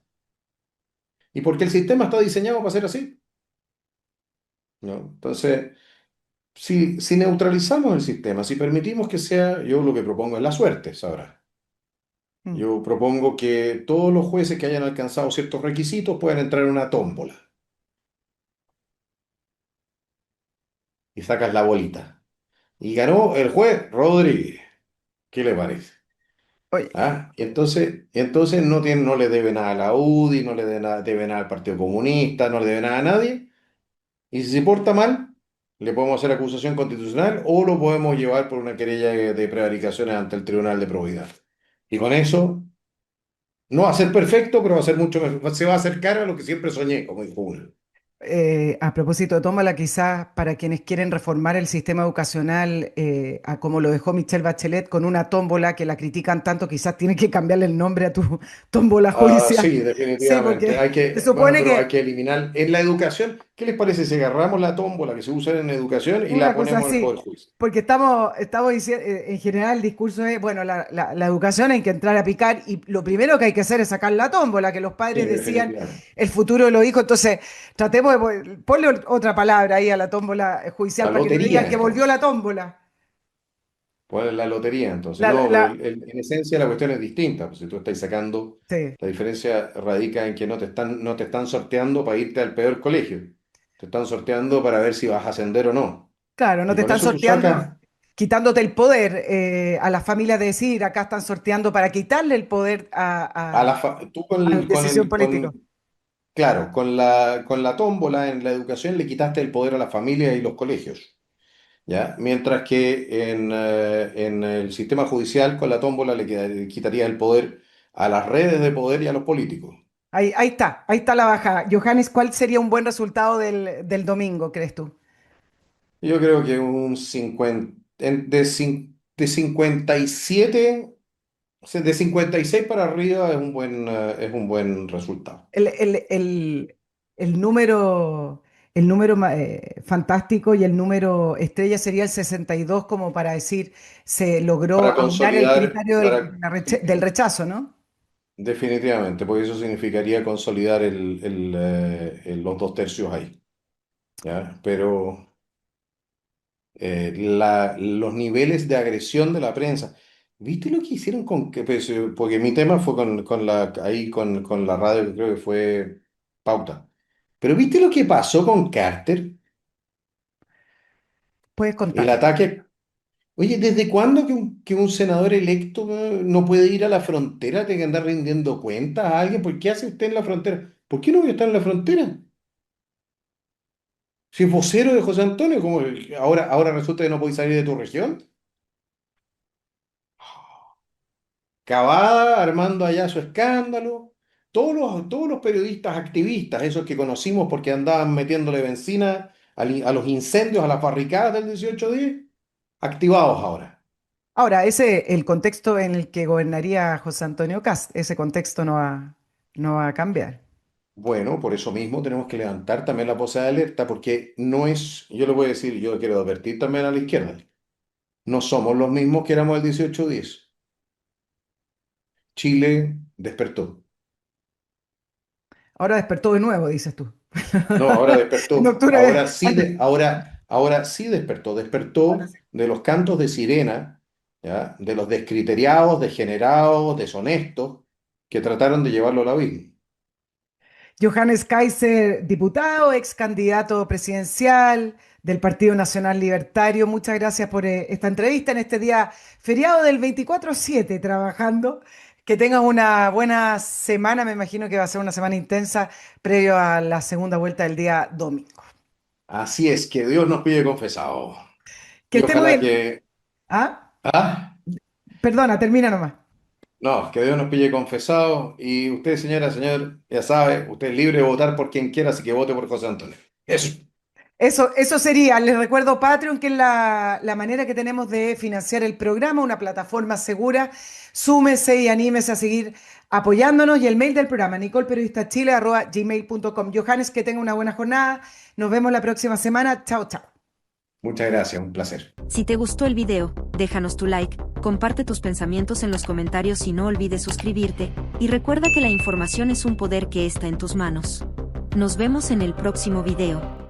Y porque el sistema está diseñado para ser así, ¿no? Entonces, si neutralizamos el sistema, si permitimos que sea, yo lo que propongo es la suerte, sabrá. Mm. Yo propongo que todos los jueces que hayan alcanzado ciertos requisitos puedan entrar en una tómbola y sacas la bolita. Y ganó el juez Rodríguez. ¿Qué le parece? Oye, ¿Ah? Y entonces no le debe nada a la UDI, no le debe nada al Partido Comunista, no le debe nada a nadie. Y si se porta mal, le podemos hacer acusación constitucional o lo podemos llevar por una querella de prevaricaciones ante el Tribunal de Probidad. Y con eso no va a ser perfecto, pero va a ser mucho mejor. Se va a acercar a lo que siempre soñé, como dijo uno. A propósito de tómbola, quizás para quienes quieren reformar el sistema educacional, a como lo dejó Michelle Bachelet, con una tómbola que la critican tanto, quizás tiene que cambiarle el nombre a tu tómbola Ah, judicial. sí, Sí, definitivamente. porque se Bueno, supone pero hay que que eliminar en la educación. ¿Qué les parece si agarramos la tómbola que se usa en educación y la una cosa ponemos en el así, Poder Judicial? porque estamos diciendo, en general el discurso es, bueno, la educación hay que entrar a picar y lo primero que hay que hacer es sacar la tómbola, que los Sí, padres decían definitivamente. el futuro de los hijos. Entonces, tratemos de ponle otra palabra ahí a la tómbola judicial La para que no digan lotería, que volvió la entonces. tómbola. ¿Cuál es la lotería, entonces? La, No, pero la- en esencia la cuestión es distinta. Pues si tú estás sacando, sí, la diferencia radica en que no te están sorteando para irte al peor colegio. Te están sorteando para ver si vas a ascender o no. claro, no Y te con están eso tú sorteando, sacas quitándote el poder a las familias de decir, acá están sorteando para quitarle el poder tú a la decisión política. claro, con la tómbola en la educación le quitaste el poder a las familias y los colegios, ¿ya? Mientras que en el sistema judicial con la tómbola le quitaría el poder a las redes de poder y a los políticos. Ahí está la baja. Johannes, ¿cuál sería un buen resultado del domingo, crees tú? Yo creo que un 50, de 57, o sea, de 56 para arriba es un buen resultado. El, el- el- el número, el número fantástico y el número estrella sería el 62, como para decir, se logró Para aunar el consolidar, criterio del sí, rechazo, ¿no? definitivamente, porque eso significaría consolidar los 2 tercios ahí, ¿ya? Pero los niveles de agresión de la prensa, ¿viste lo que hicieron porque mi tema fue con la radio, que creo que fue Pauta. Pero ¿viste lo que pasó con Carter? Puedes El contar. ataque. Oye, ¿desde cuándo que un senador electo no puede ir a la frontera? Tiene que andar rindiendo cuentas a alguien. ¿Por qué hace usted en la frontera? ¿Por qué no voy a estar en la frontera? Si es vocero de José Antonio, ahora resulta que no puedes salir de tu región. Cavada armando allá su escándalo. Todos los periodistas activistas, esos que conocimos porque andaban metiéndole benzina a los incendios, a las barricadas del 18-10, activados ahora. Ahora, el contexto en el que gobernaría José Antonio Cast, ese contexto no va a cambiar. Bueno, por eso mismo tenemos que levantar también la voz de alerta, porque no es, yo le voy a decir, yo quiero advertir también a la izquierda, no somos los mismos que éramos el 18-10. Chile despertó. Ahora despertó de nuevo, dices tú. No, ahora En despertó. octubre, Ahora sí despertó. ahora Despertó sí. de los cantos de sirena, ¿ya? De los descriteriados, degenerados, deshonestos, que trataron de llevarlo al abismo. Johannes Kaiser, diputado, ex candidato presidencial del Partido Nacional Libertario. Muchas gracias por esta entrevista en este día feriado del 24/7 trabajando. Que tengas una buena semana. Me imagino que va a ser una semana intensa previo a la segunda vuelta del día domingo. Así es, que Dios nos pide confesado. Que Y esté muy ojalá bien. que... Ah, Ah, perdona, termina nomás. no, que Dios nos pille confesado. Y usted, señora, señor, ya sabe, usted es libre de votar por quien quiera, así que vote por José Antonio. Eso. Eso sería, les recuerdo Patreon, que es la manera que tenemos de financiar el programa, una plataforma segura. Súmese y anímese a seguir apoyándonos. Y el mail del programa, nicolperiodistachile@gmail.com. Johannes, que tenga una buena jornada. Nos vemos la próxima semana. Chao, chao. Muchas gracias, un placer. Si te gustó el video, déjanos tu like, comparte tus pensamientos en los comentarios y no olvides suscribirte, y recuerda que la información es un poder que está en tus manos. Nos vemos en el próximo video.